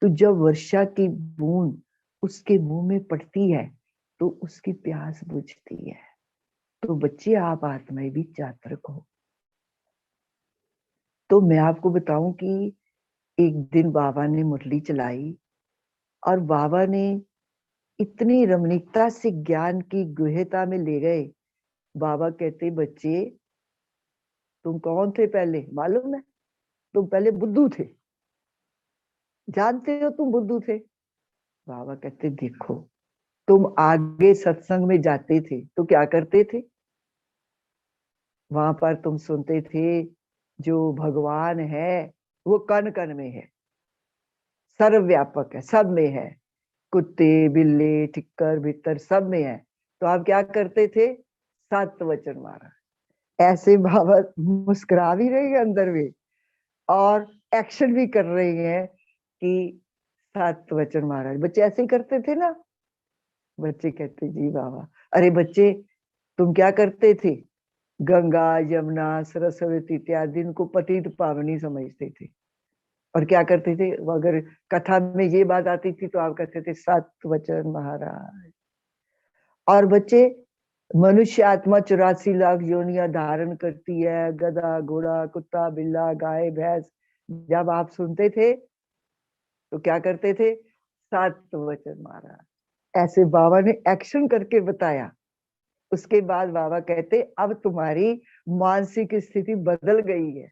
तो जब वर्षा की बूंद उसके मुंह में पड़ती है तो उसकी प्यास बुझती है। तो बच्चे आप आत्माएं भी चात्रक हो। तो मैं आपको बताऊं कि एक दिन बाबा ने मुरली चलाई और बाबा ने इतनी रमणीकता से ज्ञान की गुहता में ले गए। बाबा कहते बच्चे तुम कौन थे पहले मालूम है? तुम पहले बुद्धू थे, जानते हो तुम बुद्धू थे। बाबा कहते देखो तुम आगे सत्संग में जाते थे तो क्या करते थे, वहां पर तुम सुनते थे जो भगवान है वो कण कण में है, सर्वव्यापक है, सब में है, कुत्ते बिल्ले ठिक्कर भित्तर सब में है। तो आप क्या करते थे, सत्य वचन मारा। ऐसे बाबा मुस्कुरा भी रहे हैं अंदर में और एक्शन भी कर रहे हैं कि सत्य वचन महाराज। बच्चे ऐसे ही करते थे ना। बच्चे कहते जी बाबा। अरे बच्चे तुम क्या करते थे, गंगा यमुना सरस्वती इत्यादि इनको पतित पावनी समझते थे और क्या करते थे, अगर कथा में ये बात आती थी तो आप कहते थे सत्य वचन महाराज। और बच्चे मनुष्य आत्मा 84 लाख योनियां धारण करती है, गधा घोड़ा कुत्ता बिल्ला गाय भैंस, जब आप सुनते थे तो क्या करते थे, सत्य वचन महाराज। ऐसे बाबा ने एक्शन करके बताया। उसके बाद बाबा कहते अब तुम्हारी मानसिक स्थिति बदल गई है,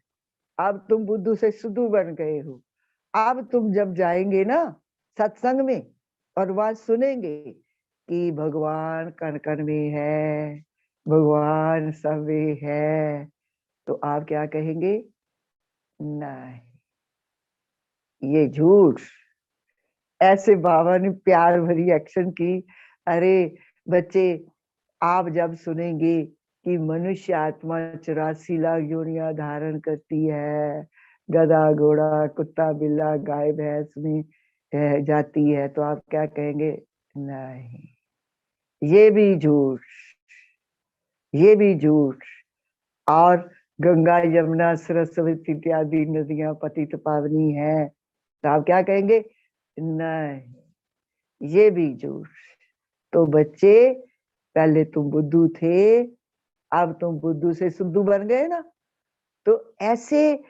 अब तुम बुद्धू से सुद्धू बन गए हो। अब तुम जब जाएंगे ना सत्संग में और वहां सुनेंगे कि भगवान कण कण में है, भगवान सब है, तो आप क्या कहेंगे? नहीं, ये झूठ। ऐसे बाबा ने प्यार भरी एक्शन की। अरे बच्चे, आप जब सुनेंगे कि मनुष्य आत्मा 84 लाख योनियां धारण करती है, गधा घोड़ा कुत्ता बिल्ला गाय भैंस में जाती है, तो आप क्या कहेंगे? नहीं, ये भी झूठ, ये भी झूठ। और गंगा यमुना सरस्वती इत्यादि नदियां पतित पावनी है, तो आप क्या कहेंगे? नहीं, ये भी झूठ। तो बच्चे, पहले तुम बुद्धू थे, अब तुम बुद्धू से सुद्धू बन गए ना। तो ऐसे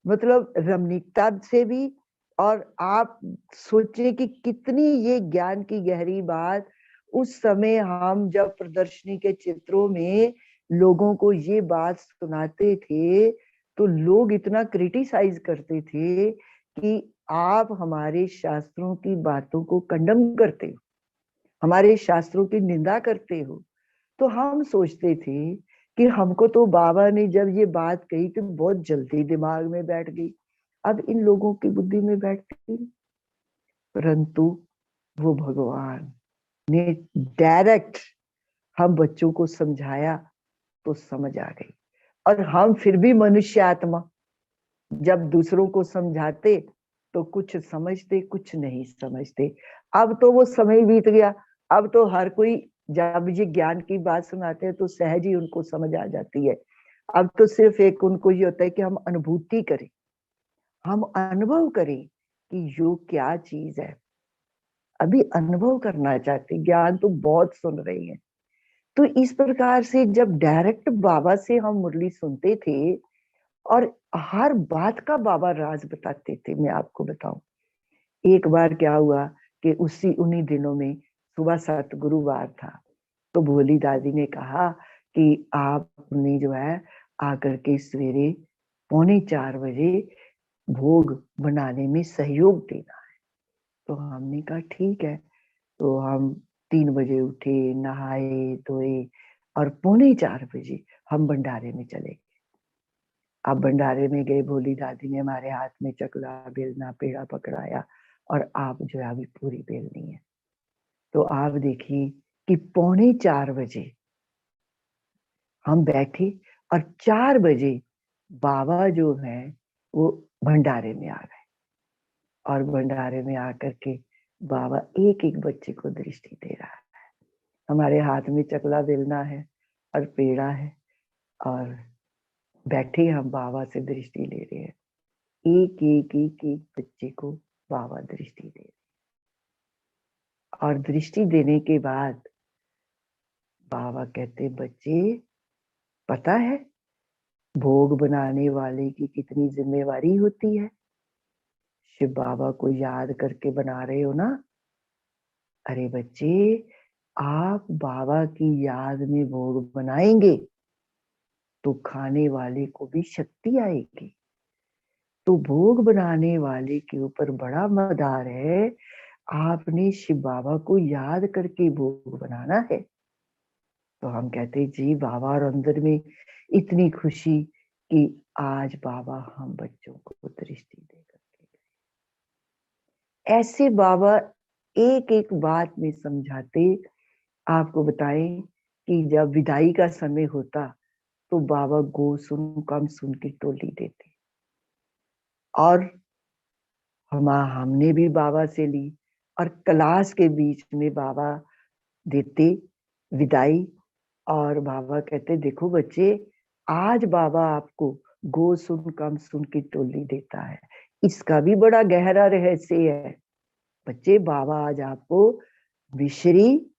मतलब रमणीकता से भी, और आप सोचिए कि कितनी ये ज्ञान की गहरी बात। उस समय हम जब प्रदर्शनी के चित्रों में लोगों को ये बात सुनाते थे, तो लोग इतना क्रिटिसाइज करते थे कि आप हमारे शास्त्रों की बातों को कंडम करते हो, हमारे शास्त्रों की निंदा करते हो। तो हम सोचते थे कि हमको तो बाबा ने जब ये बात कही तो बहुत जल्दी दिमाग में बैठ गई, अब इन लोगों की बुद्धि में बैठती। परंतु वो भगवान ने डायरेक्ट हम बच्चों को समझाया तो समझ आ गई। और हम फिर भी मनुष्य आत्मा, जब दूसरों को समझाते तो कुछ समझते कुछ नहीं समझते। अब तो वो समय बीत गया, अब तो हर कोई जब ये ज्ञान की बात सुनाते हैं तो सहज ही उनको समझ आ जाती है। अब तो सिर्फ एक उनको ये होता है कि हम अनुभूति करें, हम अनुभव करें कि योग क्या चीज है। अभी अनुभव करना चाहते, ज्ञान तो बहुत सुन रहे हैं। तो इस प्रकार से जब डायरेक्ट बाबा से हम मुरली सुनते थे, और हर बात का बाबा राज बताते थे। मैं आपको बताऊं, एक बार क्या हुआ कि उन्हीं दिनों में सुबह सतगुरुवार था, तो भोली दादी ने कहा कि आपने जो है आकर के सवेरे 3:45 बजे भोग बनाने में सहयोग देना है। तो हमने कहा ठीक है। तो हम 3 बजे उठे, नहाए धोए, और 3:45 बजे हम भंडारे में चले गए। अब भंडारे में गए, भोली दादी ने हमारे हाथ में चकला बेलना पेड़ा पकड़ाया, और आप जो है अभी पूरी बेलनी है। तो आप देखिए कि 3:45 बजे हम बैठे, और 4 बजे बाबा जो है वो भंडारे में आ गए। और भंडारे में आकर के बाबा एक एक बच्चे को दृष्टि दे रहा है। हमारे हाथ में चकला बेलना है और पेड़ा है, और बैठे हम बाबा से दृष्टि ले रहे हैं। एक एक एक एक बच्चे को बाबा दृष्टि दे रहे। और दृष्टि देने के बाद बाबा कहते, बच्चे पता है भोग बनाने वाले की कितनी जिम्मेवारी होती है? शिव बाबा को याद करके बना रहे हो ना? अरे बच्चे, आप बाबा की याद में भोग बनाएंगे तो खाने वाले को भी शक्ति आएगी। तो भोग बनाने वाले के ऊपर बड़ा मदार है, आपने शिव बाबा को याद करके भोग बनाना है। तो हम कहते जी बाबा, और अंदर में इतनी खुशी कि आज बाबा हम बच्चों को दृष्टि दे करके गए। ऐसे बाबा एक एक बात में समझाते। आपको बताएं कि जब विदाई का समय होता तो बाबा गो सुन कम सुन की टोली देते, और हमने भी बाबा से ली, और क्लास के बीच में बाबा देते विदाई। और बाबा कहते, देखो बच्चे, आज बाबा आपको गो सुन कम सुन की टोली देता है। इसका भी बड़ा गहरा रहस्य है। बच्चे, बाबा आज आपको मिश्री,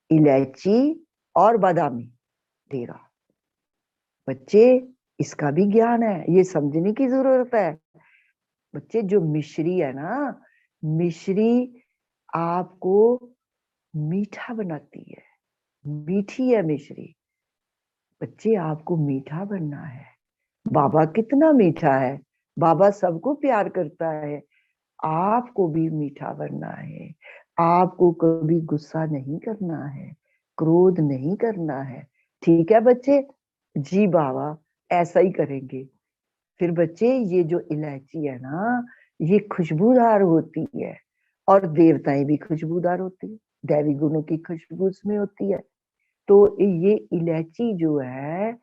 इलायची और बादामी दे रहा। बच्चे, इसका भी ज्ञान है, ये समझने की जरूरत है। बच्चे, जो मिश्री है ना, मिश्री आपको मीठा बनाती है, मीठी है मिश्री। बच्चे, आपको मीठा बनना है। बाबा कितना मीठा है, बाबा सबको प्यार करता है। आपको भी मीठा बनना है। आपको कभी गुस्सा नहीं करना है, क्रोध नहीं करना है। ठीक है बच्चे, जी बाबा ऐसा ही करेंगे। फिर बच्चे ये जो इलायची है ना, ये खुशबूदार होती है और देवताएं भी खुशबूदार होती है, दैवी गुणों की खुशबू उसमें होती है। तो ये इलायची जो है,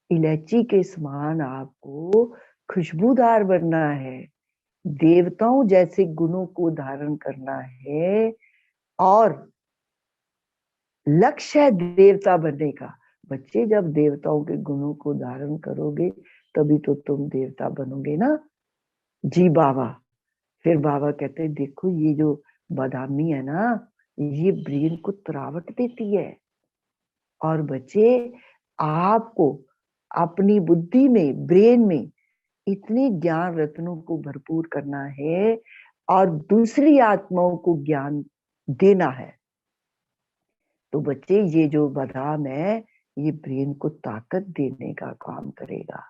इलायची के समान आपको खुशबूदार बनना है, देवताओं जैसे गुणों को धारण करना है, और लक्ष्य है देवता बनने का। बच्चे जब देवताओं के गुणों को धारण करोगे तभी तो तुम देवता बनोगे ना। जी बाबा। फिर बाबा कहते हैं देखो ये जो बादामी है ना, ये ब्रेन को तरावट देती है। और बच्चे आपको अपनी बुद्धि में, ब्रेन में इतने ज्ञान रत्नों को भरपूर करना है और दूसरी आत्माओं को ज्ञान देना है। तो बच्चे ये जो बादाम है, ये ब्रेन को ताकत देने का काम करेगा।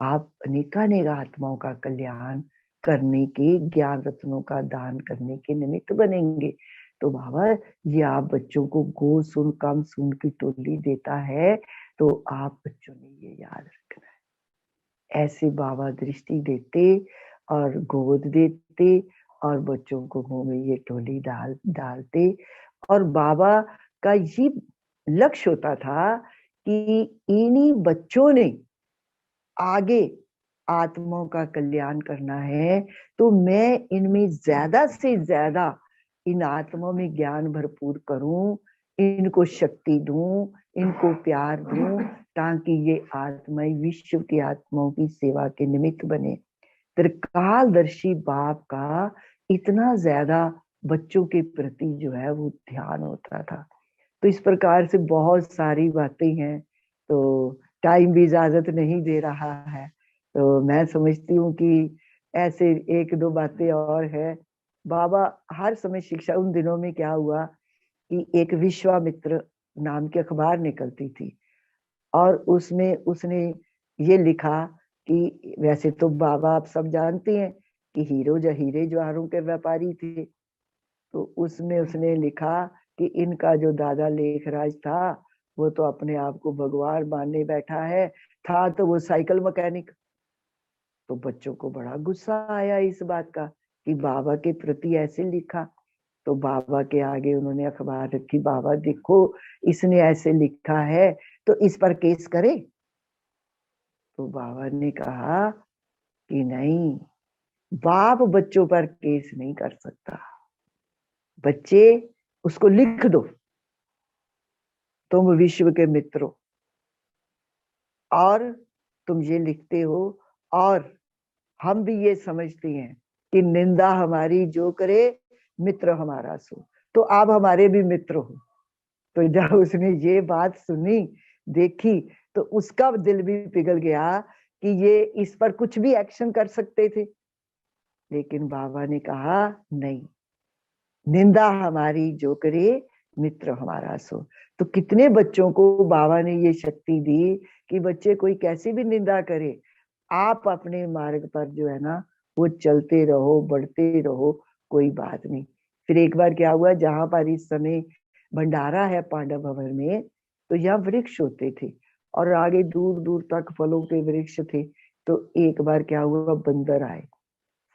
आप अनेकानेक आत्माओं का कल्याण करने के, ज्ञान रत्नों का दान करने के निमित्त बनेंगे। तो बाबा ये आप बच्चों को गो सुन कम सुन की टोली देता है, तो आप बच्चों ने ये याद रखना है। ऐसे बाबा दृष्टि देते और गोद देते और बच्चों को मुंह में ये टोली डालते। और बाबा का ये लक्ष्य होता था कि इन्हीं बच्चों ने आगे आत्माओं का कल्याण करना है, तो मैं इनमें ज्यादा से ज्यादा इन आत्माओं में ज्ञान भरपूर करूं, इनको शक्ति दूं, इनको प्यार दूं, ताकि ये आत्माएं विश्व की आत्माओं की सेवा के निमित्त बने। त्रिकालदर्शी बाप का इतना ज्यादा बच्चों के प्रति जो है वो ध्यान होता था। तो इस प्रकार से बहुत सारी बातें हैं, तो टाइम भी इजाजत नहीं दे रहा है, तो मैं समझती हूँ कि ऐसे एक दो बातें और है। बाबा हर समय शिक्षा, उन दिनों में क्या हुआ कि एक विश्वामित्र नाम की अखबार निकलती थी और उसमें उसने ये लिखा कि वैसे तो बाबा आप सब जानते हैं कि हीरे जवाहरों के व्यापारी थे, तो उसमें उसने लिखा कि इनका जो दादा लेखराज था वो तो अपने आप को भगवान मानने बैठा है, था तो वो साइकिल मैकेनिक। तो बच्चों को बड़ा गुस्सा आया इस बात का कि बाबा के प्रति ऐसे लिखा। तो बाबा के आगे उन्होंने अखबार रखी, बाबा देखो इसने ऐसे लिखा है तो इस पर केस करे। तो बाबा ने कहा कि नहीं, बाप बच्चों पर केस नहीं कर सकता, बच्चे उसको लिख दो तुम विश्व के मित्र हो और तुम ये लिखते हो, और हम भी ये समझते हैं कि निंदा हमारी जो करे मित्र हमारा सो, तो आप हमारे भी मित्र हो। तो जब उसने ये बात सुनी, देखी, तो उसका दिल भी पिघल गया कि ये इस पर कुछ भी एक्शन कर सकते थे। लेकिन बाबा ने कहा नहीं, निंदा हमारी जो करे मित्र हमारा सो। तो कितने बच्चों को बाबा ने ये शक्ति दी कि बच्चे कोई कैसी भी निंदा करे, आप अपने मार्ग पर जो है ना वो चलते रहो, बढ़ते रहो, कोई बात नहीं। फिर एक बार क्या हुआ, जहां पर इस समय भंडारा है पांडव भवन में, तो यहाँ वृक्ष होते थे और आगे दूर दूर तक फलों के वृक्ष थे। तो एक बार क्या हुआ, बंदर आए,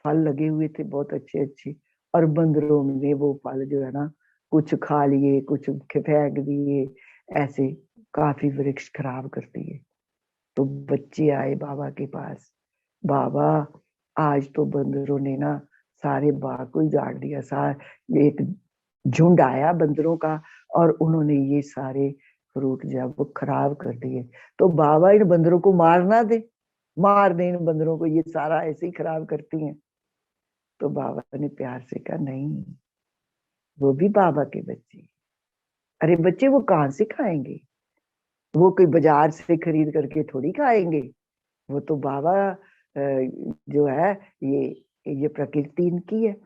फल लगे हुए थे बहुत अच्छे अच्छे, और बंदरों ने वो फल जो है ना कुछ खा लिए, कुछ फेंक दिए, ऐसे काफी वृक्ष खराब कर दिए। तो बच्चे आए बाबा के पास, बाबा आज तो बंदरों ने ना सारे बाग को उजाड़ दिया, एक झुंड आया बंदरों का और उन्होंने ये सारे फ्रूट जो है वो खराब कर दिए। तो बाबा इन बंदरों को मार दे इन बंदरों को, ये सारा ऐसे ही खराब करती हैं। तो बाबा ने प्यार से कहा नहीं, वो भी बाबा के बच्चे। अरे बच्चे वो कहाँ से खाएंगे, वो कोई बाजार से खरीद करके थोड़ी खाएंगे, वो तो बाबा जो है ये प्रकृति इनकी है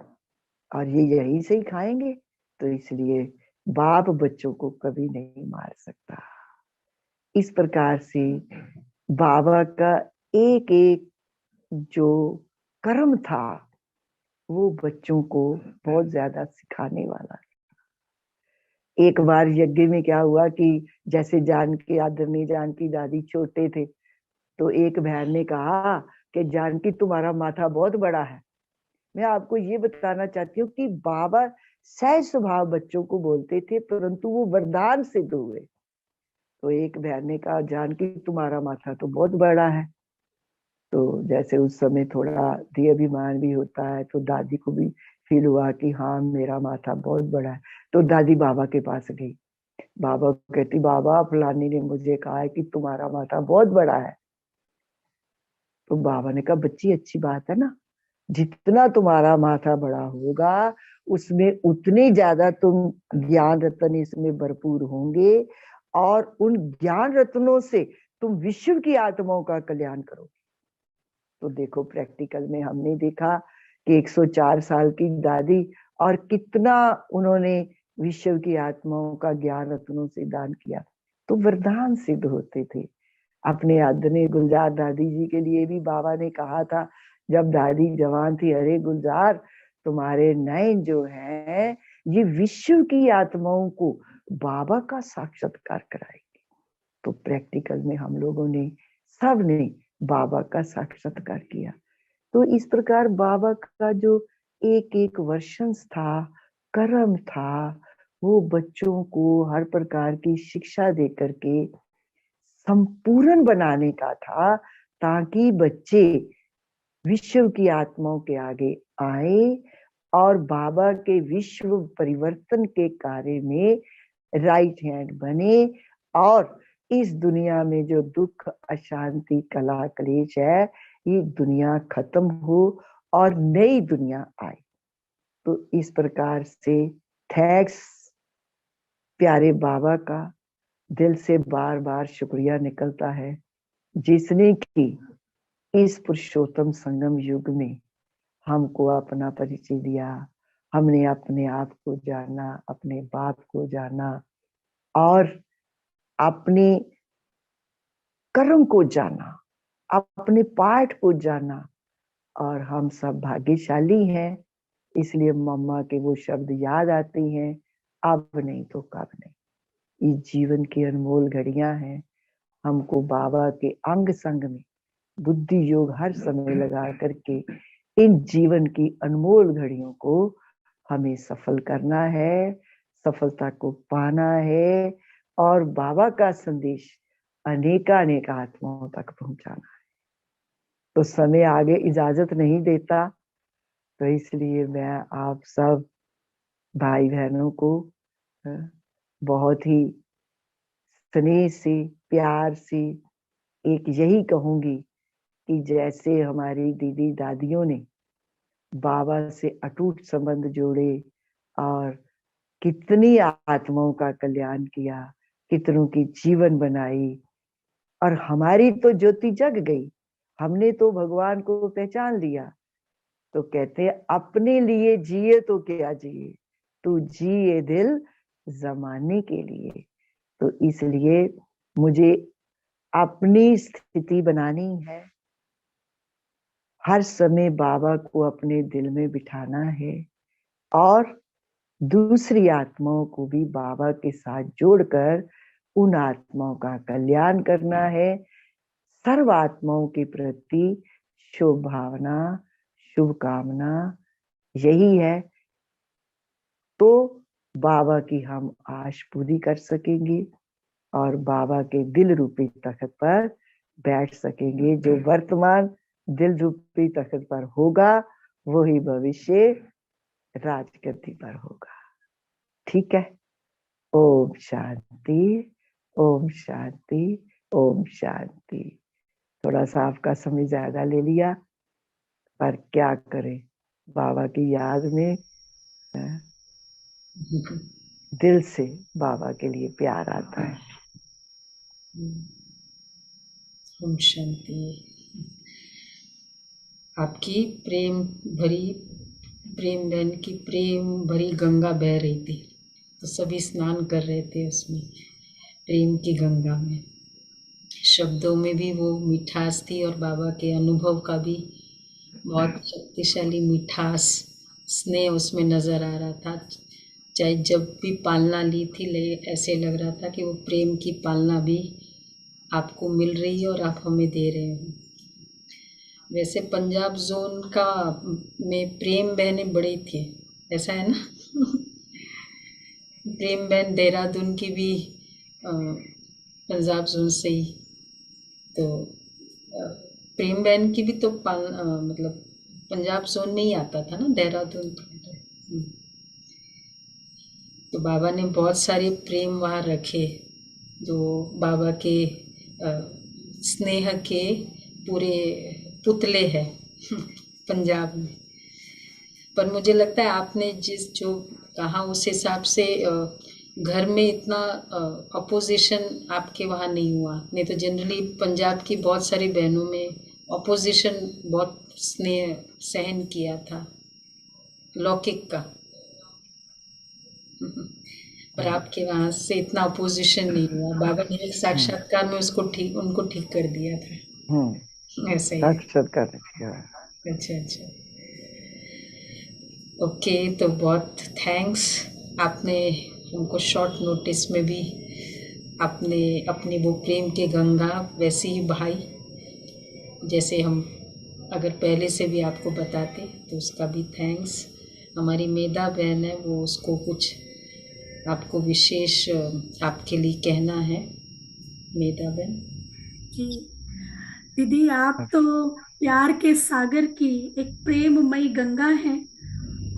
और ये यहीं से ही खाएंगे। तो इसलिए बाप बच्चों को कभी नहीं मार सकता। इस प्रकार से बाबा का एक एक जो कर्म था वो बच्चों को बहुत ज्यादा सिखाने वाला। एक बार यज्ञ में क्या हुआ कि जैसे जानकी, आदरणीय जानकी दादी छोटे थे, तो एक बहन ने कहा कि जानकी तुम्हारा माथा बहुत बड़ा है। मैं आपको ये बताना चाहती हूँ कि बाबा सहज स्वभाव बच्चों को बोलते थे, परंतु वो वरदान सिद्ध हुए। तो एक बहन ने कहा जानकी तुम्हारा माथा तो बहुत बड़ा है। तो जैसे उस समय थोड़ा धी अभिमान भी होता है, तो दादी को भी फील हुआ कि हाँ मेरा माथा बहुत बड़ा है। तो दादी बाबा के पास गई। बाबा कहती बाबा फलानी ने मुझे कहा है कि तुम्हारा माथा बहुत बड़ा है। तो बाबा ने कहा बच्ची अच्छी बात है ना, जितना तुम्हारा माथा बड़ा होगा उसमें उतने ज्यादा तुम ज्ञान रत्न इसमें भरपूर होंगे, और उन ज्ञान रत्नों से तुम विश्व की आत्माओं का कल्याण करोगे। तो देखो प्रैक्टिकल में हमने देखा कि 104 साल की दादी और कितना उन्होंने विश्व की आत्माओं का ज्ञान रत्नों से दान किया, तो वरदान सिद्ध होते थे। अपने आदरणीय गुलजार दादी जी के लिए भी बाबा ने कहा था, जब दादी जवान थी, अरे गुलजार तुम्हारे नयन जो है ये विश्व की आत्माओं को बाबा का साक्षात्कार कराएंगे। तो प्रैक्टिकल में हम लोगों ने सब ने बाबा का साक्षात्कार किया। तो इस प्रकार बाबा का जो एक एक वर्षन था, कर्म था, वो बच्चों को हर प्रकार की शिक्षा दे करके संपूर्ण बनाने का था, ताकि बच्चे विश्व की आत्माओं के आगे आए और बाबा के विश्व परिवर्तन के कार्य में राइट हैंड बने, और इस दुनिया में जो दुख, अशांति, कलह, क्लेश है, ये दुनिया खत्म हो और नई दुनिया आए। तो इस प्रकार से थैंक्स प्यारे बाबा का दिल से बार बार शुक्रिया निकलता है, जिसने कि इस पुरुषोत्तम संगम युग में हमको अपना परिचय दिया। हमने अपने आप को जाना, अपने बाप को जाना और अपने कर्म को जाना, अपने पाठ को जाना, और हम सब भाग्यशाली हैं। इसलिए मम्मा के वो शब्द याद आते हैं, अब नहीं तो कब नहीं। इस जीवन की अनमोल घड़ियां हैं, हमको बाबा के अंग संग में बुद्धि योग हर समय लगा करके इन जीवन की अनमोल घड़ियों को हमें सफल करना है, सफलता को पाना है, और बाबा का संदेश अनेकानेक आत्माओं तक पहुंचाना है। तो समय आगे इजाजत नहीं देता, तो इसलिए मैं आप सब भाई बहनों को बहुत ही स्नेह से, प्यार से एक यही कहूंगी कि जैसे हमारी दीदी दादियों ने बाबा से अटूट संबंध जोड़े और कितनी आत्माओं का कल्याण किया, कितनों की जीवन बनाई, और हमारी तो ज्योति जग गई, हमने तो भगवान को पहचान लिया। तो कहते हैं अपने लिए जिए तो क्या जिए, तू जिए दिल जमाने के लिए। तो इसलिए मुझे अपनी स्थिति बनानी है, हर समय बाबा को अपने दिल में बिठाना है, और दूसरी आत्माओं को भी बाबा के साथ जोड़कर उन आत्माओं का कल्याण करना है। सर्व आत्माओं के प्रति शुभ भावना, शुभकामना यही है, तो बाबा की हम आश पूरी कर सकेंगे और बाबा के दिल रूपी तख्त पर बैठ सकेंगे। जो वर्तमान दिल रूपी तख्त पर होगा, वही भविष्य राजगद्दी पर होगा। ठीक है। ओम शांति, ओम शांति, ओम शांति। थोड़ा सा आपका समय ज्यादा ले लिया, पर क्या करें, बाबा की याद में दिल से बाबा के लिए प्यार आता है। ओम शांति। आपकी प्रेम बहन की प्रेम भरी गंगा बह रही थी, तो सभी स्नान कर रहे थे उसमें, प्रेम की गंगा में। शब्दों में भी वो मिठास थी और बाबा के अनुभव का भी बहुत शक्तिशाली मिठास, स्नेह उसमें नजर आ रहा था। चाहे जब भी पालना ली थी, ऐसे लग रहा था कि वो प्रेम की पालना भी आपको मिल रही है और आप हमें दे रहे हो। वैसे पंजाब जोन का में प्रेम बहनें बड़ी थी, ऐसा है ना? प्रेम बहन देहरादून की भी पंजाब जोन से ही, तो प्रेम बहन की भी तो मतलब पंजाब जोन में ही आता था ना, देहरादून। तो बाबा ने बहुत सारे प्रेम वहाँ रखे, जो बाबा के स्नेह के पूरे पुतले हैं पंजाब में। पर मुझे लगता है आपने जो कहा उस हिसाब से घर में इतना अपोजिशन आपके वहाँ नहीं हुआ। नहीं तो जनरली पंजाब की बहुत सारी बहनों में अपोजिशन बहुत स्नेह सहन किया था लौकिक का, पर आपके वहाँ से इतना अपोजिशन नहीं हुआ। बाबा ने एक साक्षात्कार में उनको ठीक कर दिया था। ऐसे ही साक्षात्कार किया। अच्छा अच्छा, ओके। तो बहुत थैंक्स, आपने हमको शॉर्ट नोटिस में भी आपने अपनी वो प्रेम के गंगा वैसे ही बहाई, जैसे हम अगर पहले से भी आपको बताते, तो उसका भी थैंक्स। हमारी मेधा बहन है, वो उसको कुछ आपको विशेष आपके लिए कहना है। मेधा बहन जी दीदी, आप तो प्यार के सागर की एक प्रेममयी गंगा हैं।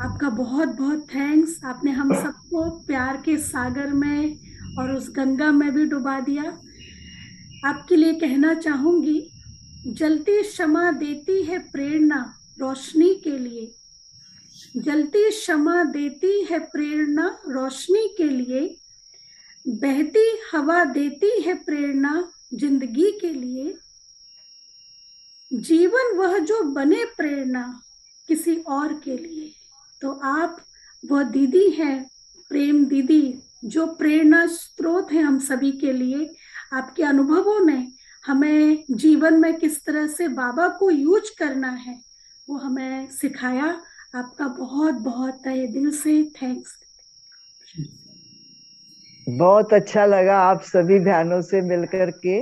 आपका बहुत बहुत थैंक्स, आपने हम सबको प्यार के सागर में और उस गंगा में भी डुबा दिया। आपके लिए कहना चाहूंगी, जलती क्षमा देती है प्रेरणा रोशनी के लिए, जलती क्षमा देती है प्रेरणा रोशनी के लिए, बहती हवा देती है प्रेरणा जिंदगी के लिए, जीवन वह जो बने प्रेरणा किसी और के लिए। तो आप वो दीदी हैं, प्रेम दीदी, जो प्रेरणा स्रोत है हम सभी के लिए। आपके अनुभवों ने हमें जीवन में किस तरह से बाबा को यूज करना है वो हमें सिखाया। आपका बहुत बहुत तहे दिल से थैंक्स। बहुत अच्छा लगा आप सभी बहनों से मिलकर के।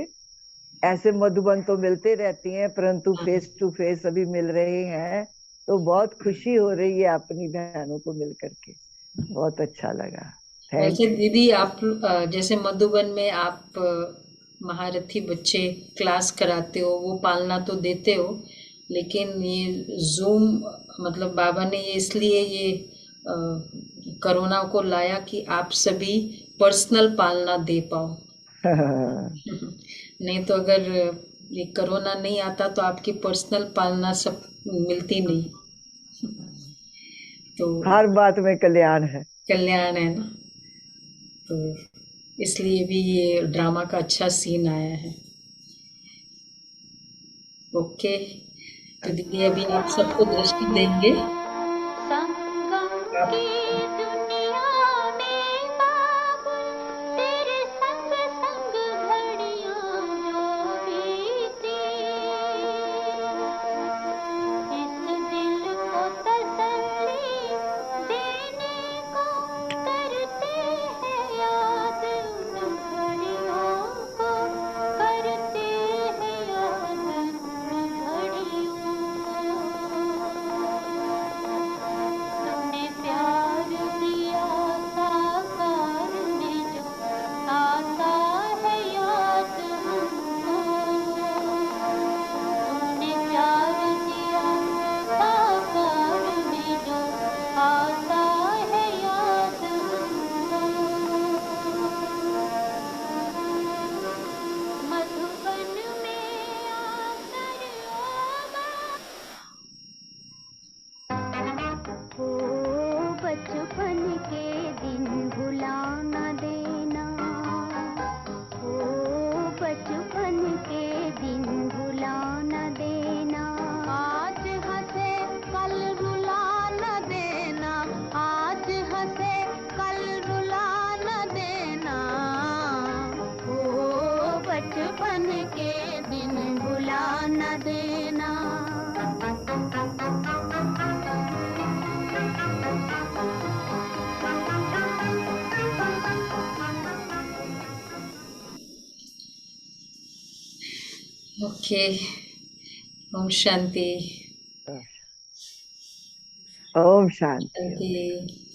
ऐसे मधुबन तो मिलते रहती हैं, परंतु फेस टू फेस अभी मिल रहे हैं, तो बहुत खुशी हो रही है अपनी बहनों को मिलकर के। बहुत अच्छा लगा। वैसे दीदी, आप जैसे मधुबन में आप महारथी बच्चे क्लास कराते हो, वो पालना तो देते हो, लेकिन ये जूम मतलब बाबा ने ये इसलिए ये कोरोना को लाया कि आप सभी पर्सनल पालना दे पाओ। नहीं तो अगर ये कोरोना नहीं आता तो आपकी पर्सनल पालना सब मिलती नहीं। तो हर बात में कल्याण है ना, तो इसलिए भी ये ड्रामा का अच्छा सीन आया है। ओके, तो दीदी अभी आप सबको दृष्टि देंगे। ओके, ओम शांति। ओम शांति। शांति।